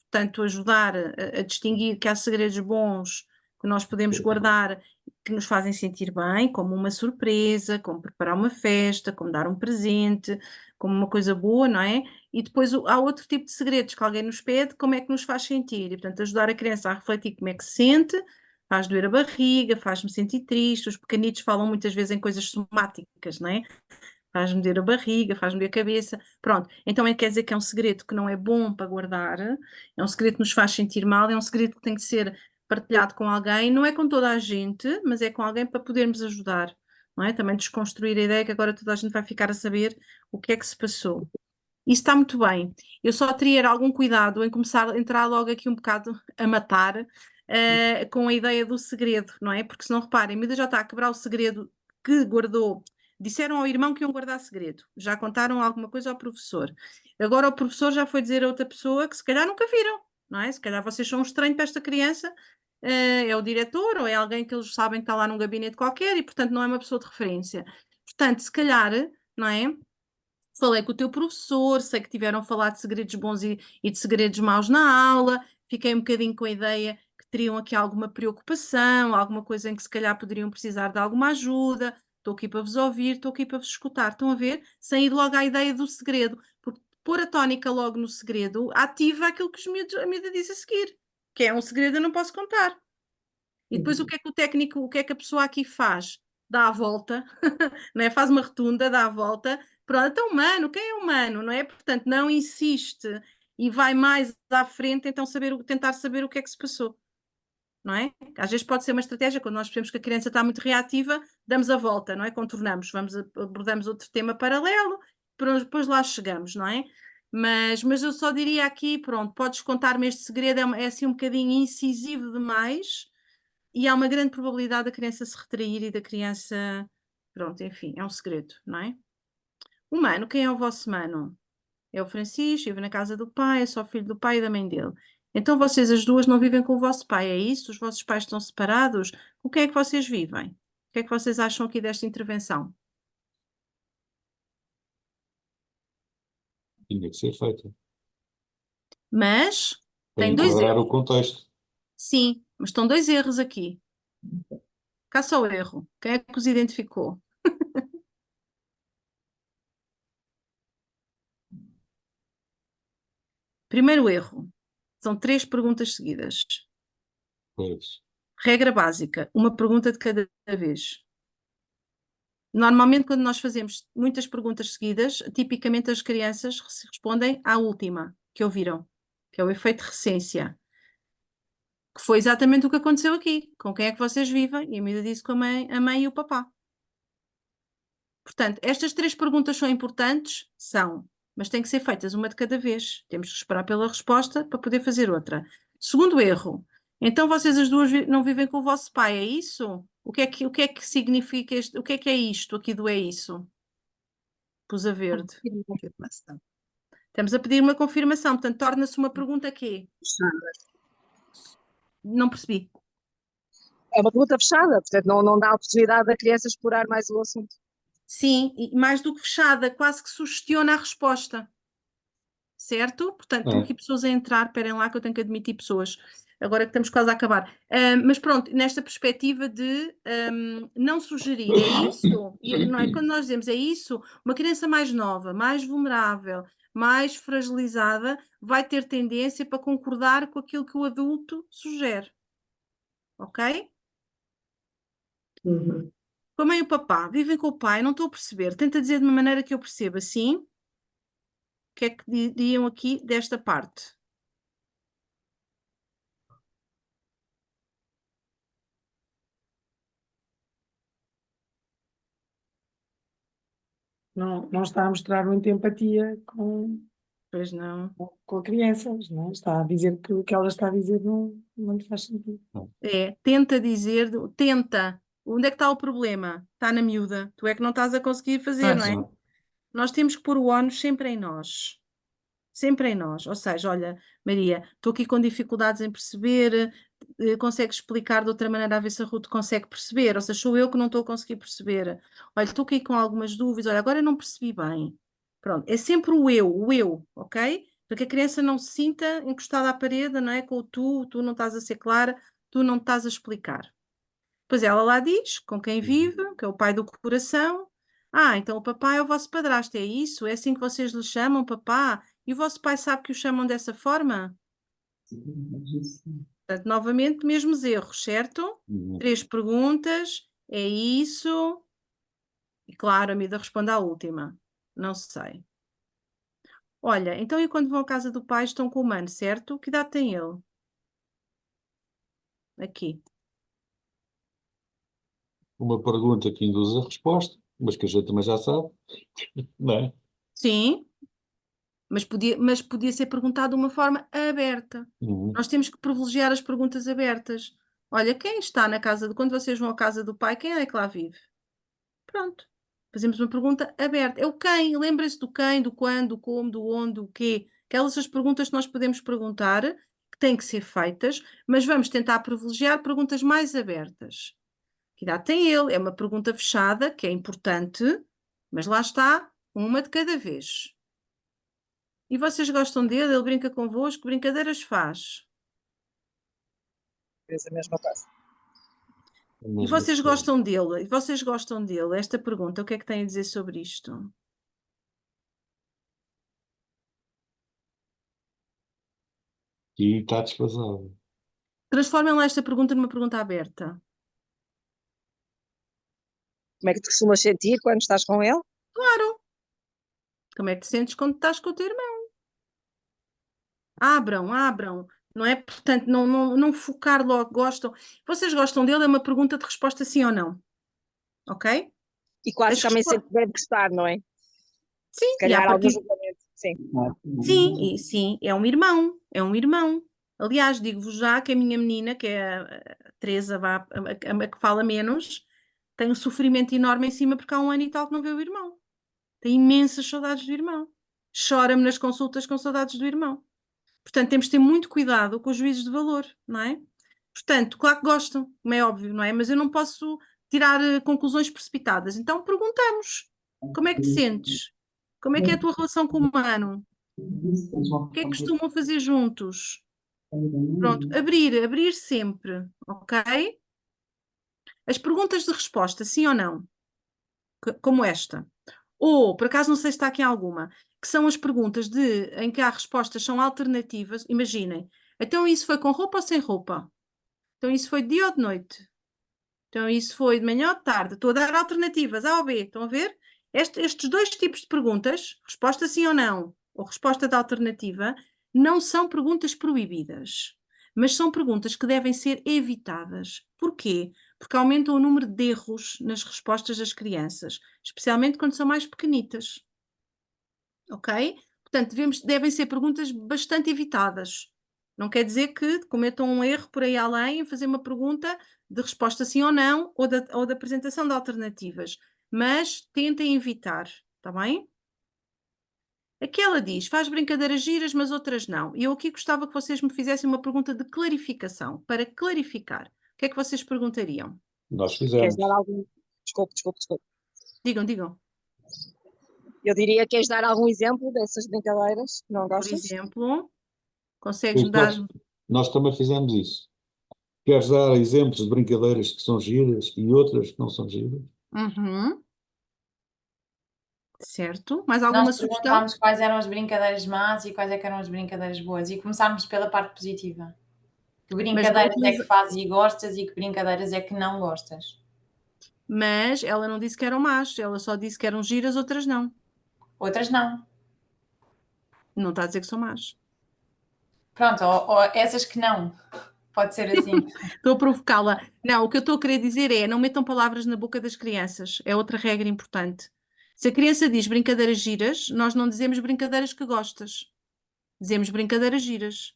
Speaker 1: portanto, ajudar a distinguir que há segredos bons que nós podemos guardar, que nos fazem sentir bem, como uma surpresa, como preparar uma festa, como dar um presente, como uma coisa boa, não é? E depois há outro tipo de segredos que alguém nos pede, como é que nos faz sentir? E, portanto, ajudar a criança a refletir como é que se sente, faz doer a barriga, faz-me sentir triste, os pequenitos falam muitas vezes em coisas somáticas, não é? Faz-me doer a barriga, faz-me doer a cabeça, pronto. Então quer dizer que é um segredo que não é bom para guardar, é um segredo que nos faz sentir mal, é um segredo que tem que ser partilhado com alguém, não é com toda a gente, mas é com alguém para podermos ajudar não é? Também desconstruir a ideia que agora toda a gente vai ficar a saber o que é que se passou. Isso está muito bem. Eu só teria algum cuidado em começar a entrar logo aqui um bocado a matar com a ideia do segredo, não é? Porque se não reparem, a miúda já está a quebrar o segredo que guardou. Disseram ao irmão que iam guardar segredo. Já contaram alguma coisa ao professor. Agora o professor já foi dizer a outra pessoa que se calhar nunca viram, não é? Se calhar vocês são um estranho para esta criança, é o diretor ou é alguém que eles sabem que está lá num gabinete qualquer e, portanto, não é uma pessoa de referência. Portanto, se calhar, não é? Falei com o teu professor, sei que tiveram a falar de segredos bons e de segredos maus na aula, fiquei um bocadinho com a ideia que teriam aqui alguma preocupação, alguma coisa em que se calhar poderiam precisar de alguma ajuda, estou aqui para vos ouvir, estou aqui para vos escutar, estão a ver? Sem ir logo à ideia do segredo, porque pôr a tónica logo no segredo ativa aquilo que a miúda diz a seguir, que é um segredo eu não posso contar. E depois o que é que o técnico, o que é que a pessoa aqui faz? Dá a volta, não é? Faz uma rotunda, dá a volta. Pronto, então humano, quem é humano, não é? Portanto, não insiste e vai mais à frente, então tentar saber o que é que se passou, não é? Às vezes pode ser uma estratégia, quando nós percebemos que a criança está muito reativa, damos a volta, não é? Contornamos, abordamos outro tema paralelo, depois lá chegamos, não é? Mas eu só diria aqui, pronto, podes contar-me este segredo, é assim um bocadinho incisivo demais, e há uma grande probabilidade da criança se retrair e da criança, pronto, enfim, é um segredo, não é? O mano, quem é o vosso mano? É o Francisco, vive na casa do pai, é só filho do pai e da mãe dele. Então vocês as duas não vivem com o vosso pai, é isso? Os vossos pais estão separados? Com quem é que vocês vivem? O que é que vocês acham aqui desta intervenção?
Speaker 2: Tinha que ser feita.
Speaker 1: Mas
Speaker 2: Para
Speaker 1: tem dois
Speaker 2: enquadrar
Speaker 1: erros.
Speaker 2: o contexto.
Speaker 1: Sim, mas estão dois erros aqui. Cá só o erro. Quem é que os identificou? Primeiro erro. São 3 perguntas seguidas.
Speaker 2: Pois.
Speaker 1: Regra básica, uma pergunta de cada vez. Normalmente, quando nós fazemos muitas perguntas seguidas, tipicamente as crianças respondem à última que ouviram, que é o efeito recência, que foi exatamente o que aconteceu aqui. Com quem é que vocês vivem? E a miúda disse com a mãe e o papá. Portanto, estas 3 perguntas são importantes? São, mas têm que ser feitas uma de cada vez. Temos que esperar pela resposta para poder fazer outra. Segundo erro, então vocês as duas não vivem com o vosso pai, é isso? O que é que significa isto? O que é isto aqui do é isso? Pus a verde.
Speaker 6: Confirmação.
Speaker 1: Estamos a pedir uma confirmação, portanto, torna-se uma pergunta quê? Não percebi.
Speaker 13: É uma pergunta fechada, portanto não dá a oportunidade da criança explorar mais o assunto.
Speaker 1: Sim, e mais do que fechada, quase que sugestiona a resposta. Certo? Portanto, estão aqui pessoas a entrar, esperem lá que eu tenho que admitir pessoas, agora que estamos quase a acabar. Mas pronto, nesta perspectiva de não sugerir, é isso? Não é? Quando nós dizemos é isso, uma criança mais nova, mais vulnerável, mais fragilizada, vai ter tendência para concordar com aquilo que o adulto sugere. Ok?
Speaker 9: Uhum.
Speaker 1: Com a mãe e o papá, vivem com o pai, não estou a perceber, tenta dizer de uma maneira que eu perceba, sim? O que é que diriam aqui desta parte?
Speaker 14: Não está a mostrar muita empatia
Speaker 1: Pois não.
Speaker 14: com a criança, não é? Está a dizer que o que ela está a dizer não lhe faz sentido.
Speaker 1: Tenta dizer, tenta. Onde é que está o problema? Está na miúda. Tu é que não estás a conseguir fazer, não é? Nós temos que pôr o ónus sempre em nós. Sempre em nós. Ou seja, olha, Maria, estou aqui com dificuldades em perceber, consegues explicar de outra maneira a ver se a Ruth consegue perceber, ou seja, sou eu que não estou a conseguir perceber. Olha, estou aqui com algumas dúvidas, olha, agora eu não percebi bem. Pronto, é sempre o eu, ok? Para que a criança não se sinta encostada à parede, não é? Com o tu não estás a ser clara, tu não estás a explicar. Depois ela lá diz com quem vive, que é o pai do coração. Ah, então o papai é o vosso padrasto, é isso? É assim que vocês lhe chamam, papá? E o vosso pai sabe que o chamam dessa forma? Portanto, novamente, mesmos erros, certo? 3 perguntas, é isso? E claro, a Mida responde à última. Não sei. Olha, então e quando vão à casa do pai estão com o mano, certo? Que idade tem ele? Aqui.
Speaker 2: uma pergunta que induz a resposta, mas que a gente também já sabe, não é?
Speaker 1: Sim, mas podia ser perguntado de uma forma aberta. Nós temos que privilegiar as perguntas abertas. Olha, quem está na casa quando vocês vão à casa do pai, quem é que lá vive? Pronto. Fazemos uma pergunta aberta. É o quem, lembrem-se do quem, do quando, do como, do onde, do quê. Aquelas as perguntas que nós podemos perguntar, que têm que ser feitas, mas vamos tentar privilegiar perguntas mais abertas. Que idade tem ele? É uma pergunta fechada, que é importante, mas lá está, uma de cada vez. E vocês gostam dele? Ele brinca convosco? Brincadeiras faz?
Speaker 13: Fez a mesma coisa.
Speaker 1: E vocês gostam dele? E vocês gostam dele? Esta pergunta, o que é que têm a dizer sobre isto?
Speaker 2: E está desfasado.
Speaker 1: Transformem lá esta pergunta numa pergunta aberta.
Speaker 13: Como é que te costumas sentir quando estás com ele?
Speaker 1: Claro! Como é que te sentes quando estás com o teu irmão? Abram. Não é? Portanto, não focar logo. Gostam. Vocês gostam dele? É uma pergunta de resposta sim ou não. Ok?
Speaker 13: E claro que também sempre deve gostar, não é?
Speaker 1: Sim,
Speaker 13: Se calhar algum julgamento. Sim.
Speaker 1: Sim, é um irmão. Aliás, digo-vos já que a minha menina, que é a Teresa, a que fala menos, tem um sofrimento enorme em cima porque há 1 ano e tal que não vê o irmão. Tem imensas saudades do irmão. Chora-me nas consultas com saudades do irmão. Portanto, temos de ter muito cuidado com os juízos de valor, não é? Portanto, claro que gostam, como é óbvio, não é? Mas eu não posso tirar conclusões precipitadas. Então, perguntamos: como é que te sentes? Como é que é a tua relação com o humano? O que é que costumam fazer juntos? Pronto, abrir sempre, ok? As perguntas de resposta, sim ou não, como esta. Ou, por acaso, não sei se está aqui alguma, que são as perguntas em que há respostas são alternativas. Imaginem, então isso foi com roupa ou sem roupa? Então isso foi de dia ou de noite? Então isso foi de manhã ou de tarde? Estou a dar alternativas, A ou B, estão a ver? Estes 2 tipos de perguntas, resposta sim ou não, ou resposta de alternativa, não são perguntas proibidas, mas são perguntas que devem ser evitadas. Porquê? Porque aumentam o número de erros nas respostas das crianças, especialmente quando são mais pequenitas. Ok? Portanto, devem ser perguntas bastante evitadas. Não quer dizer que cometam um erro por aí além em fazer uma pergunta de resposta sim ou não, ou da apresentação de alternativas. Mas tentem evitar, está bem? Aqui ela diz, faz brincadeiras giras, mas outras não. E eu aqui gostava que vocês me fizessem uma pergunta de clarificação, para clarificar. O que é que vocês perguntariam?
Speaker 2: Nós
Speaker 13: Queres
Speaker 2: fizemos.
Speaker 13: dar algum... Desculpe.
Speaker 1: Digam.
Speaker 13: Eu diria que queres dar algum exemplo dessas brincadeiras que não
Speaker 1: Por
Speaker 13: gostas?
Speaker 1: exemplo, consegues-me dar...
Speaker 2: Nós também fizemos isso. Queres dar exemplos de brincadeiras que são giras e outras que não são giras?
Speaker 1: Certo. Mais alguma
Speaker 12: Nós
Speaker 1: sugestão?
Speaker 12: perguntámos quais eram as brincadeiras más e quais é que eram as brincadeiras boas. E começámos pela parte positiva. Que brincadeiras é que fazes e gostas e que brincadeiras é que não gostas.
Speaker 1: Mas ela não disse que eram más, ela só disse que eram giras, outras não.
Speaker 12: Outras não.
Speaker 1: Não está a dizer que são más.
Speaker 12: Pronto, ou essas que não. Pode ser assim.
Speaker 1: Estou a provocá-la. Não, o que eu estou a querer dizer é, não metam palavras na boca das crianças. É outra regra importante. Se a criança diz brincadeiras giras, nós não dizemos brincadeiras que gostas. Dizemos brincadeiras giras.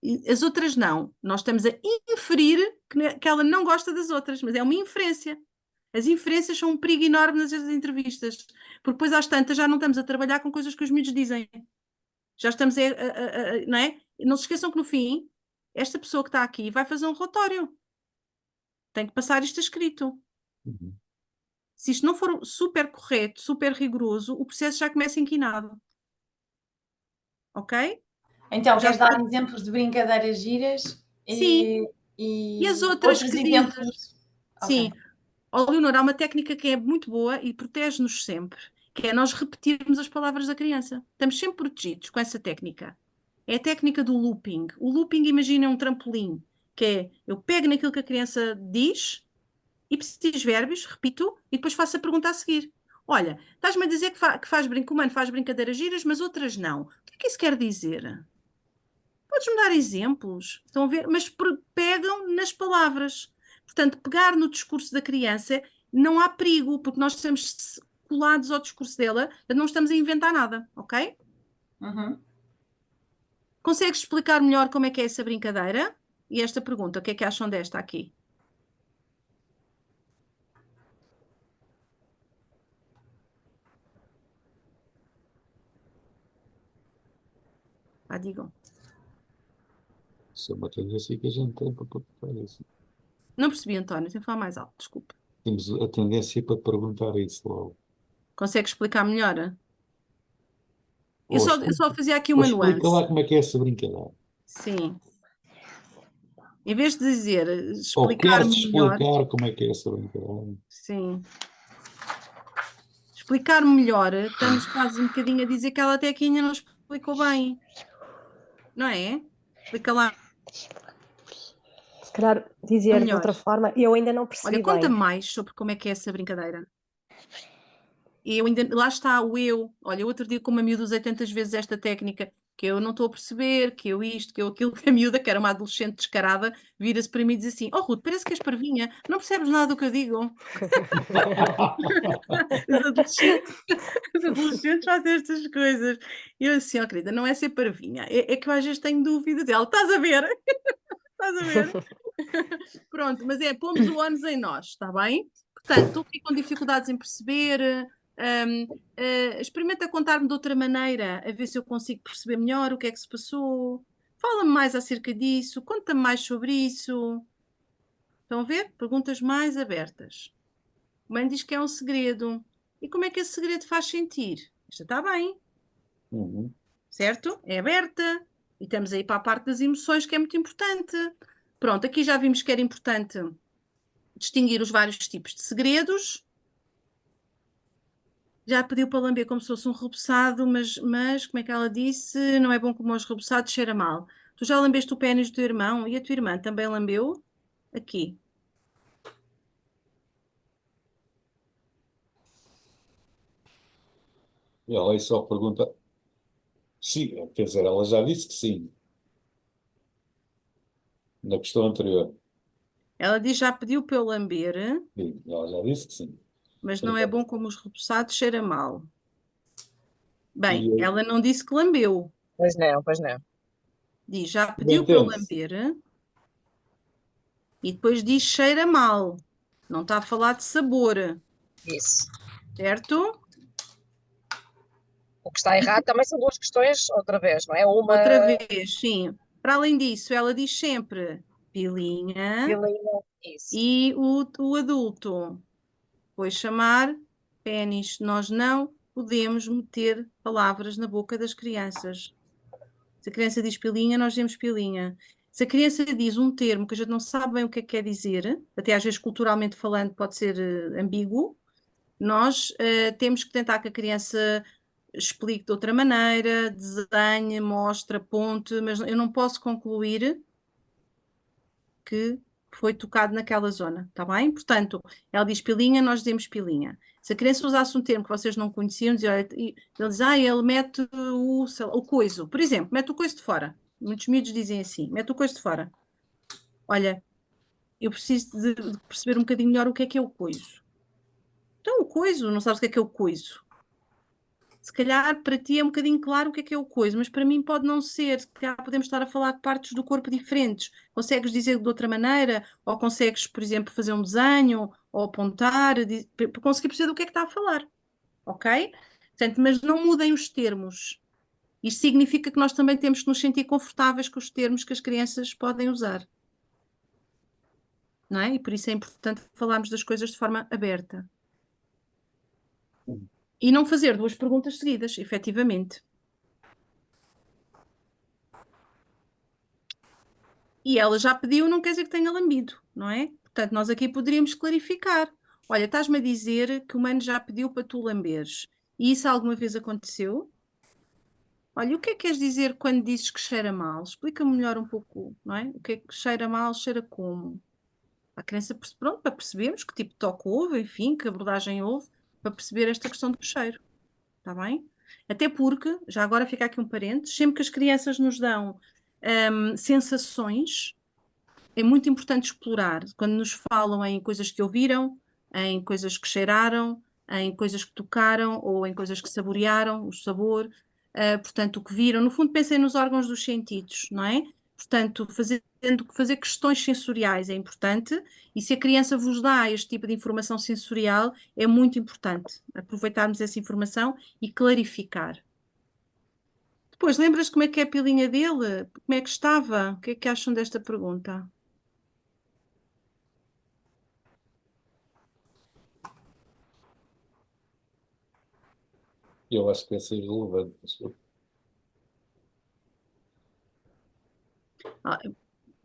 Speaker 1: E as outras não. Nós estamos a inferir que ela não gosta das outras, mas é uma inferência. As inferências são um perigo enorme nas entrevistas, porque depois às tantas já não estamos a trabalhar com coisas que os miúdos dizem. Já estamos não é? Não se esqueçam que no fim, esta pessoa que está aqui vai fazer um relatório. Tem que passar isto escrito. Se isto não for super correto, super rigoroso, o processo já começa inquinado. Ok?
Speaker 12: Então, queres dar exemplos de brincadeiras giras?
Speaker 1: Sim. E as outras que
Speaker 12: exemplos?
Speaker 1: Sim. Okay. Leonor, há uma técnica que é muito boa e protege-nos sempre, que é nós repetirmos as palavras da criança. Estamos sempre protegidos com essa técnica. É a técnica do looping. O looping, imagina, é um trampolim, que é, eu pego naquilo que a criança diz, ipsis verbis, repito, e depois faço a pergunta a seguir. Olha, estás-me a dizer que o humano faz brincadeiras giras, mas outras não. O que é que isso quer dizer? Podes-me dar exemplos? Estão a ver? Mas pegam nas palavras. Portanto, pegar no discurso da criança não há perigo, porque nós estamos colados ao discurso dela, não estamos a inventar nada, ok?
Speaker 12: Uhum.
Speaker 1: Consegues explicar melhor como é que é essa brincadeira? E esta pergunta, o que é que acham desta aqui? Digam.
Speaker 2: Isso é uma tendência que a gente tem para perguntar isso.
Speaker 1: Não percebi, António, tenho que falar mais alto, desculpa.
Speaker 2: Temos a tendência para perguntar isso logo.
Speaker 1: Consegue explicar melhor?
Speaker 2: Ou
Speaker 1: Eu só fazia aqui
Speaker 2: ou
Speaker 1: uma
Speaker 2: explica
Speaker 1: nuance.
Speaker 2: lá como é que é essa brincadeira.
Speaker 1: Sim. Em vez de dizer,
Speaker 2: Ou
Speaker 1: explicar
Speaker 2: queres
Speaker 1: melhor.
Speaker 2: explicar como é que é essa brincadeira?
Speaker 1: Sim. Explicar melhor, estamos quase um bocadinho a dizer que ela até aqui ainda não explicou bem. Não é? Explica lá
Speaker 8: Se calhar dizer de
Speaker 1: melhor.
Speaker 8: outra forma, eu ainda não
Speaker 1: Olha,
Speaker 8: percebi
Speaker 1: conta
Speaker 8: bem.
Speaker 1: mais sobre como é que é essa brincadeira. E eu ainda, lá está o eu. Olha, outro dia, como a miúda usei tantas vezes esta técnica, que eu não estou a perceber, que eu isto, que eu aquilo, que a miúda, que era uma adolescente descarada, vira-se para mim e diz assim: Oh, Ruth, parece que és parvinha, não percebes nada do que eu digo. Os adolescentes fazem estas coisas. E eu assim, ó querida, não é ser parvinha, é que eu às vezes tenho dúvida dela. Estás a ver? Estás a ver? Pronto, mas pomos o ônus em nós, está bem? Portanto, estou aqui com dificuldades em perceber. Experimenta contar-me de outra maneira, a ver se eu consigo perceber melhor o que é que se passou. Fala-me mais acerca disso, conta-me mais sobre isso. Estão a ver? Perguntas mais abertas. O mãe diz que é um segredo. E como é que esse segredo faz sentir? Isto está bem,
Speaker 2: Uhum.
Speaker 1: certo? É aberta. E estamos aí para a parte das emoções, que é muito importante. Pronto, aqui já vimos que era importante distinguir os vários tipos de segredos. Já pediu para lamber como se fosse um rebuçado, mas como é que ela disse? Não é bom como os rebuçados, cheira mal. Tu já lambeste o pênis do teu irmão e a tua irmã também lambeu? Aqui.
Speaker 2: E ela aí só pergunta. Sim, quer dizer, ela já disse que sim. Na questão anterior.
Speaker 1: Ela diz já pediu para eu lamber,
Speaker 2: Sim, ela já disse que sim.
Speaker 1: mas não é bom como os rebuçados, cheira mal. Bem,
Speaker 2: E
Speaker 1: ela não disse que lambeu.
Speaker 13: Pois não, pois não.
Speaker 1: Diz já pediu para eu lamber e depois diz cheira mal. Não está a falar de sabor.
Speaker 13: Isso.
Speaker 1: Certo?
Speaker 13: O que está errado também são duas questões, outra vez, não é? Uma.
Speaker 1: Outra vez, sim. Para além disso, ela diz sempre pilinha,
Speaker 13: Isso.
Speaker 1: e o adulto foi chamar pênis. Nós não podemos meter palavras na boca das crianças. Se a criança diz pilinha, nós dizemos pilinha. Se a criança diz um termo que a gente não sabe bem o que é que quer dizer, até às vezes culturalmente falando pode ser ambíguo, nós temos que tentar que a criança explique de outra maneira, desenhe, mostre, aponte, mas eu não posso concluir que foi tocado naquela zona, está bem? Portanto, ela diz pilinha, nós dizemos pilinha. Se a criança usasse um termo que vocês não conheciam, ele diz, ele mete o coiso, por exemplo, mete o coiso de fora. Muitos miúdos dizem assim, mete o coiso de fora. Olha, eu preciso de perceber um bocadinho melhor o que é o coiso. Então, o coiso, não sabes o que é o coiso? Se calhar para ti é um bocadinho claro o que é o coiso, mas para mim pode não ser. Se calhar podemos estar a falar de partes do corpo diferentes. Consegues dizer de outra maneira? Ou consegues, por exemplo, fazer um desenho? Ou apontar? Para conseguir perceber do que é que está a falar. Ok? Portanto, mas não mudem os termos. Isto significa que nós também temos que nos sentir confortáveis com os termos que as crianças podem usar. Não é? E por isso é importante falarmos das coisas de forma aberta. E não fazer duas perguntas seguidas, efetivamente. E ela já pediu, não quer dizer que tenha lambido, não é? Portanto, nós aqui poderíamos clarificar. Olha, estás-me a dizer que o mano já pediu para tu lamberes. E isso alguma vez aconteceu? Olha, o que é que queres dizer quando dizes que cheira mal? Explica-me melhor um pouco, não é? O que é que cheira mal, cheira como? A criança, pronto, para percebermos que tipo de toque houve, enfim, que abordagem houve, para perceber esta questão do cheiro. Está bem? Até porque, já agora fica aqui um parênteses, sempre que as crianças nos dão sensações, é muito importante explorar. Quando nos falam em coisas que ouviram, em coisas que cheiraram, em coisas que tocaram ou em coisas que saborearam, o sabor, portanto, o que viram. No fundo, pensem nos órgãos dos sentidos, não é? Portanto, fazer questões sensoriais é importante e se a criança vos dá este tipo de informação sensorial, é muito importante aproveitarmos essa informação e clarificar. Depois, lembras como é que é a pilinha dele? Como é que estava? O que é que acham desta pergunta?
Speaker 2: Eu acho que essa é irrelevante.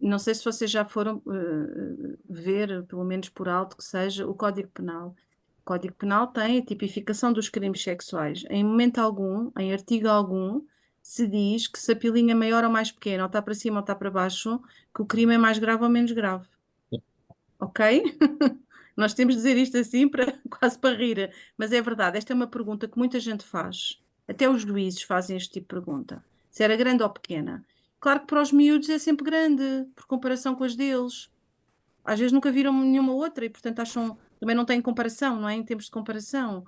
Speaker 1: Não sei se vocês já foram ver, pelo menos por alto que seja, o Código Penal. O Código Penal tem a tipificação dos crimes sexuais. Em momento algum, em artigo algum, se diz que se a pilinha é maior ou mais pequena, ou está para cima ou está para baixo, que o crime é mais grave ou menos grave. Ok? Nós temos de dizer isto assim quase para rir, mas é verdade. Esta é uma pergunta que muita gente faz. Até os juízes fazem este tipo de pergunta. Se era grande ou pequena. Claro que para os miúdos é sempre grande, por comparação com as deles. Às vezes nunca viram nenhuma outra e, portanto, também não têm comparação, não é? Em termos de comparação.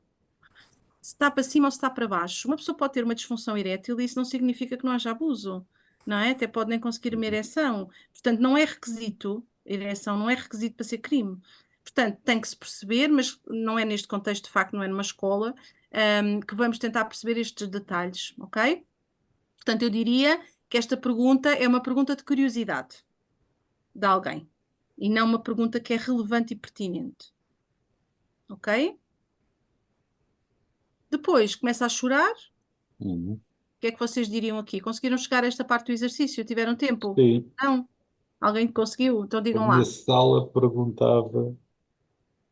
Speaker 1: Se está para cima ou se está para baixo. Uma pessoa pode ter uma disfunção erétil e isso não significa que não haja abuso, não é? Até pode nem conseguir uma ereção. Portanto, não é requisito, ereção não é requisito para ser crime. Portanto, tem que se perceber, mas não é neste contexto, de facto, não é numa escola, que vamos tentar perceber estes detalhes, ok? Portanto, eu diria que esta pergunta é uma pergunta de curiosidade de alguém e não uma pergunta que é relevante e pertinente. Ok? Depois começa a chorar. O que é que vocês diriam aqui? Conseguiram chegar a esta parte do exercício? Tiveram tempo?
Speaker 2: Sim.
Speaker 1: Não? Alguém conseguiu? Então
Speaker 2: A
Speaker 1: digam lá.
Speaker 2: minha sala perguntava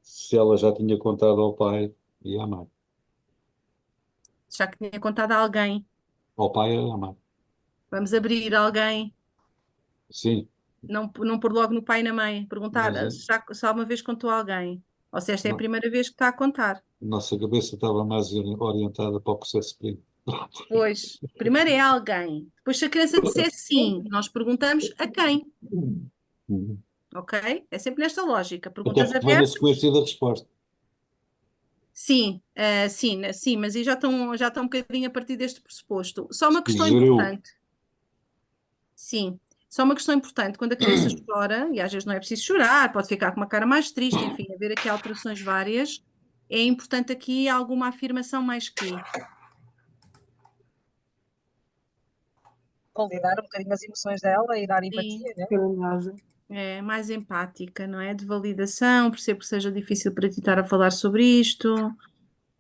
Speaker 2: se ela já tinha contado ao pai e à mãe.
Speaker 1: Já que tinha contado a alguém.
Speaker 2: Ao pai e à mãe.
Speaker 1: Vamos abrir alguém.
Speaker 2: Sim.
Speaker 1: Não pôr logo no pai e na mãe. Perguntar
Speaker 2: Mas
Speaker 1: se alguma vez contou a alguém. Ou se esta é a
Speaker 2: não,
Speaker 1: primeira vez que está a contar.
Speaker 2: nossa cabeça estava mais orientada para o processo clínico.
Speaker 1: Pois, primeiro é alguém. Depois, se a criança disser sim, nós perguntamos a quem. Ok? É sempre nesta lógica.
Speaker 2: Até
Speaker 1: Perguntas
Speaker 2: porque vem na
Speaker 1: abertas.
Speaker 2: sequência da resposta.
Speaker 1: Sim, sim, mas aí já estão um bocadinho a partir deste pressuposto. Só uma questão
Speaker 2: Sugeriu.
Speaker 1: importante. Sim, só uma questão importante. Quando a criança chora, e às vezes não é preciso chorar, pode ficar com uma cara mais triste, enfim, haver aqui alterações várias, é importante aqui alguma afirmação mais que.
Speaker 13: Validar um bocadinho as emoções dela e dar empatia, né?
Speaker 1: É mais empática, não é? De validação, percebo que seja difícil para ti estar a falar sobre isto,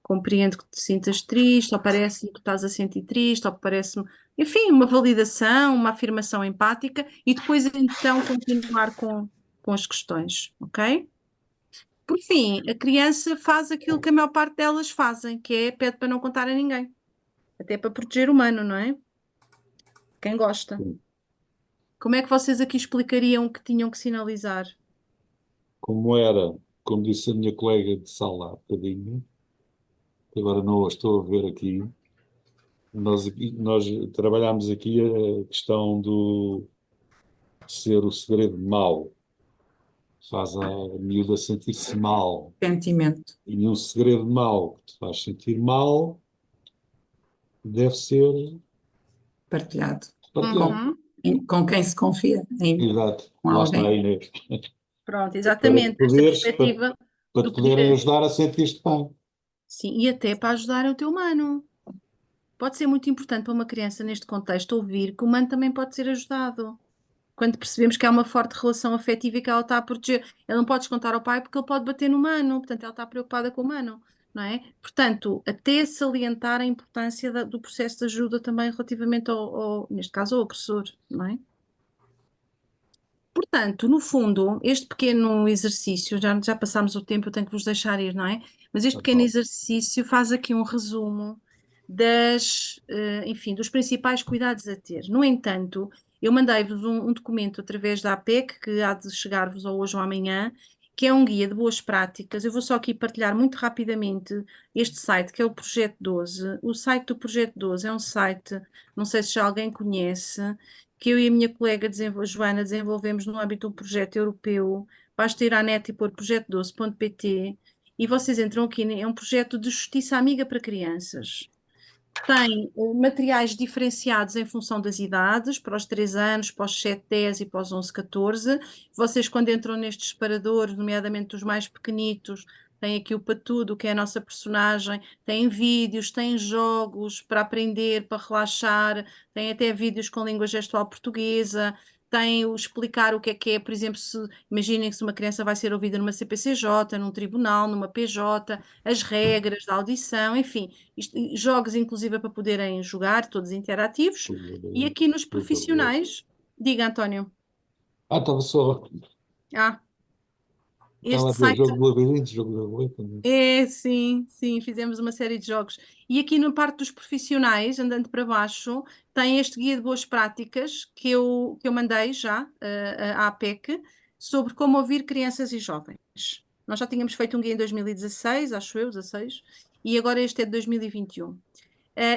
Speaker 1: compreendo que te sintas triste, ou parece-me que estás a sentir triste, ou parece-me, enfim, uma validação, uma afirmação empática, e depois então continuar com as questões, ok? Por fim, a criança faz aquilo que a maior parte delas fazem, que é pede para não contar a ninguém, até para proteger o humano, não é? Quem gosta. Como é que vocês aqui explicariam que tinham que sinalizar?
Speaker 2: Como disse a minha colega de sala há bocadinho, agora não a estou a ver aqui, nós trabalhámos aqui a questão do ser o segredo mau. Faz a miúda sentir-se mal.
Speaker 6: Sentimento.
Speaker 2: E um segredo mau que te faz sentir mal deve ser
Speaker 6: partilhado.
Speaker 2: Partilhado.
Speaker 6: Com quem se confia.
Speaker 2: Exato.
Speaker 6: Com
Speaker 2: Lá
Speaker 6: alguém.
Speaker 2: está a Inês.
Speaker 1: Pronto, exatamente.
Speaker 2: Para
Speaker 1: Esta
Speaker 2: poderes,
Speaker 1: perspectiva
Speaker 2: para
Speaker 1: do
Speaker 2: te poderem
Speaker 1: pedir.
Speaker 2: ajudar a sentir-te bem.
Speaker 1: Sim, e até para ajudar o teu humano. Pode ser muito importante para uma criança neste contexto ouvir que o humano também pode ser ajudado. Quando percebemos que há uma forte relação afetiva e que ela está a proteger, ela não pode contar ao pai porque ele pode bater no humano, portanto ela está preocupada com o humano, não é? Portanto, até salientar a importância do processo de ajuda também relativamente neste caso, ao agressor, não é? Portanto, no fundo, este pequeno exercício, já passámos o tempo, eu tenho que vos deixar ir, não é? Mas este pequeno exercício faz aqui um resumo enfim, dos principais cuidados a ter. No entanto, eu mandei-vos um documento através da APEC, que há de chegar-vos hoje ou amanhã, que é um guia de boas práticas. Eu vou só aqui partilhar muito rapidamente este site, que é o Projeto 12. O site do Projeto 12 é um site, não sei se já alguém conhece, que eu e a minha colega Joana desenvolvemos no âmbito de um projeto europeu. Basta ir à net e pôr projeto12.pt e vocês entram aqui, é um projeto de justiça amiga para crianças. Tem materiais diferenciados em função das idades, para os 3 anos, para os 7, 10 e para os 11, 14. Vocês, quando entram nestes separadores, nomeadamente os mais pequenitos, tem aqui o Patudo, que é a nossa personagem, tem vídeos, tem jogos para aprender, para relaxar, tem até vídeos com língua gestual portuguesa, tem o explicar o que é, por exemplo, imaginem que se uma criança vai ser ouvida numa CPCJ, num tribunal, numa PJ, as regras da audição, enfim, jogos inclusive para poderem jogar, todos interativos, e aqui nos profissionais, diga António.
Speaker 2: Estava só.
Speaker 1: Estava
Speaker 2: a ver
Speaker 1: site...
Speaker 2: jogo do labirinto, jogo da boleta.
Speaker 1: Sim, fizemos uma série de jogos. E aqui na parte dos profissionais, andando para baixo, tem este guia de boas práticas que eu mandei já à APEC sobre como ouvir crianças e jovens. Nós já tínhamos feito um guia em 2016, acho eu, 16, e agora este é de 2021.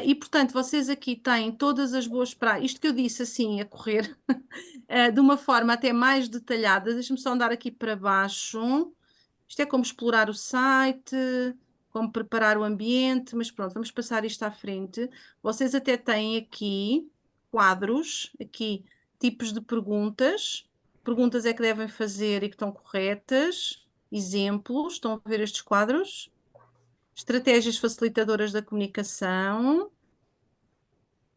Speaker 1: E, portanto, vocês aqui têm todas as boas práticas, isto que eu disse assim, a correr, de uma forma até mais detalhada. Deixa-me só andar aqui para baixo. Isto é como explorar o site, como preparar o ambiente, mas pronto, vamos passar isto à frente. Vocês até têm aqui quadros, aqui tipos de perguntas é que devem fazer e que estão corretas, exemplos, estão a ver estes quadros? Estratégias facilitadoras da comunicação,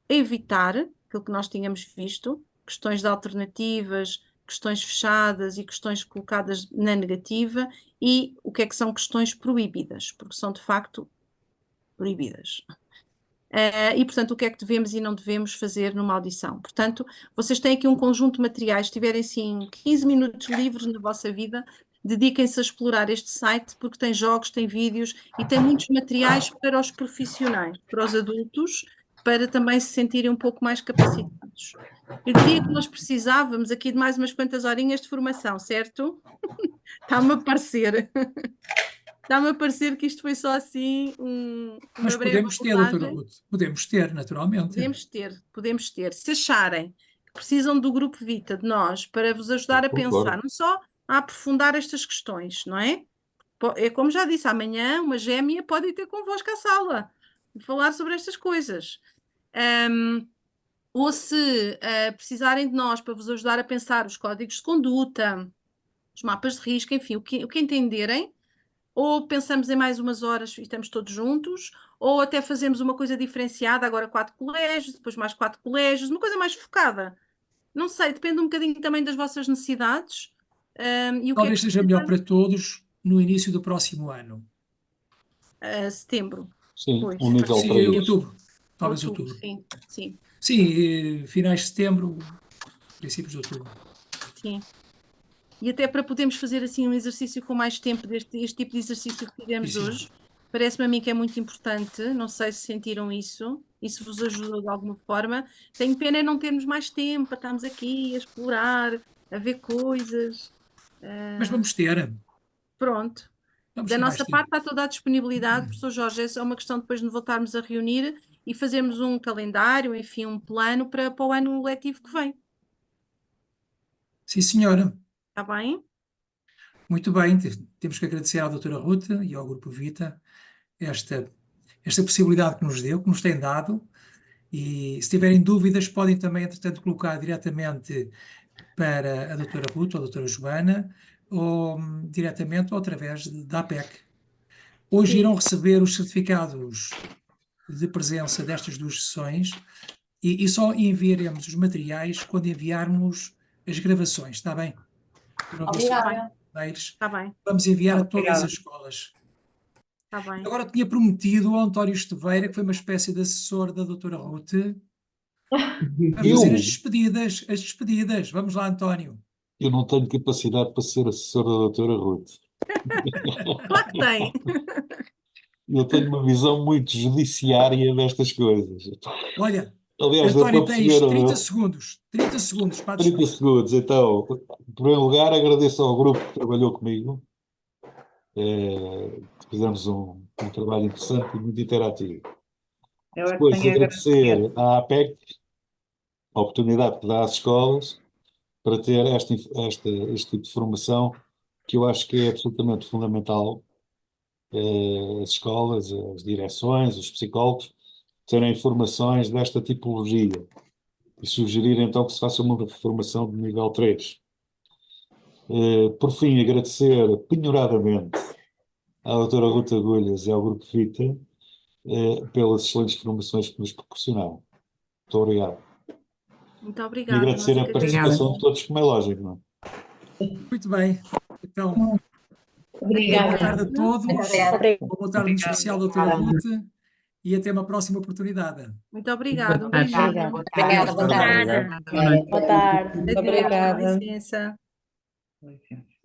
Speaker 1: evitar, aquilo que nós tínhamos visto, questões de alternativas, questões fechadas e questões colocadas na negativa, e o que é que são questões proibidas, porque são de facto proibidas. E, portanto, o que é que devemos e não devemos fazer numa audição. Portanto, vocês têm aqui um conjunto de materiais, se tiverem assim 15 minutos livres na vossa vida, dediquem-se a explorar este site, porque tem jogos, tem vídeos e tem muitos materiais para os profissionais, para os adultos, para também se sentirem um pouco mais capacitados. Eu diria que nós precisávamos aqui de mais umas quantas horinhas de formação, certo? Está-me a parecer. Está-me a parecer que isto foi só assim uma
Speaker 7: Mas
Speaker 1: breve
Speaker 7: podemos ter, doutora
Speaker 1: abordagem.
Speaker 7: Ruth, podemos ter, naturalmente.
Speaker 1: Podemos ter. Se acharem que precisam do Grupo Vita, de nós, para vos ajudar a pensar, não só a aprofundar estas questões, não é? É como já disse, amanhã uma gêmea pode ir ter convosco à sala e falar sobre estas coisas. Ou se precisarem de nós para vos ajudar a pensar os códigos de conduta, os mapas de risco, enfim, o que entenderem, ou pensamos em mais umas horas e estamos todos juntos, ou até fazemos uma coisa diferenciada, agora 4 colégios, depois mais 4 colégios, uma coisa mais focada. Não sei, depende um bocadinho também das vossas necessidades. E o
Speaker 7: Talvez
Speaker 1: que é que
Speaker 7: seja melhor para todos no início do próximo ano.
Speaker 1: Setembro.
Speaker 2: Sim,
Speaker 1: pois.
Speaker 2: um nível
Speaker 7: Sim,
Speaker 2: para isso.
Speaker 7: outubro. Talvez outubro.
Speaker 1: Sim.
Speaker 7: Sim, finais de setembro, princípios de outubro.
Speaker 1: Sim. E até para podermos fazer assim um exercício com mais tempo, este tipo de exercício que tivemos hoje, parece-me a mim que é muito importante. Não sei se sentiram isso, isso vos ajudou de alguma forma. Tenho pena é não termos mais tempo para estarmos aqui a explorar, a ver coisas.
Speaker 7: Mas vamos ter.
Speaker 1: Pronto. Da nossa parte está toda a disponibilidade, professor Jorge, é uma questão depois de voltarmos a reunir e fazermos um calendário, enfim, um plano para o ano letivo que vem.
Speaker 7: Sim, senhora.
Speaker 1: Está bem?
Speaker 7: Muito bem, temos que agradecer à doutora Ruth e ao Grupo Vita esta possibilidade que nos deu, que nos tem dado, e se tiverem dúvidas podem também, entretanto, colocar diretamente para a doutora Ruth ou a doutora Joana, ou diretamente ou através da APEC. Hoje irão receber os certificados de presença destas 2 sessões e só enviaremos os materiais quando enviarmos as gravações, está bem?
Speaker 12: Obrigada.
Speaker 1: Está bem.
Speaker 7: Vamos enviar a todas as escolas.
Speaker 1: Está bem.
Speaker 7: Agora tinha prometido ao António Esteveira, que foi uma espécie de assessor da doutora Ruth, a fazer as despedidas. Vamos lá, António.
Speaker 2: Eu não tenho capacidade para ser assessor da doutora Ruth.
Speaker 1: Claro que tem.
Speaker 2: Eu tenho uma visão muito judiciária destas coisas.
Speaker 7: Olha,
Speaker 2: aliás,
Speaker 7: António, tens 30 segundos. 30 segundos para
Speaker 2: 30 segundos, então. Em primeiro lugar, agradeço ao grupo que trabalhou comigo. Fizemos um trabalho interessante e muito interativo. Depois, agradecer à APEC, a oportunidade que dá às escolas para ter este tipo de formação, que eu acho que é absolutamente fundamental. As escolas, as direções, os psicólogos terem informações desta tipologia e sugerir então que se faça uma formação de nível 3. Por fim, agradecer penhoradamente à doutora Ruta Agulhas e ao Grupo Vita pelas excelentes informações que nos proporcionaram. Muito obrigado.
Speaker 1: Muito
Speaker 2: E
Speaker 1: obrigada.
Speaker 2: agradecer
Speaker 1: nós
Speaker 2: a
Speaker 1: é que agradecemos.
Speaker 2: participação de todos, como é lógico, não é?
Speaker 7: Muito bem. Então, boa
Speaker 9: Obrigada.
Speaker 7: tarde a todos.
Speaker 8: Obrigada.
Speaker 7: Boa tarde em especial, doutora Ruth, e até uma próxima oportunidade.
Speaker 1: Muito obrigada. Um
Speaker 3: Obrigada.
Speaker 1: beijinho.
Speaker 9: Obrigada, boa tarde.
Speaker 4: Obrigado.
Speaker 8: Boa tarde.
Speaker 1: Adeus, com
Speaker 3: Obrigada.
Speaker 1: licença.
Speaker 6: Com licença.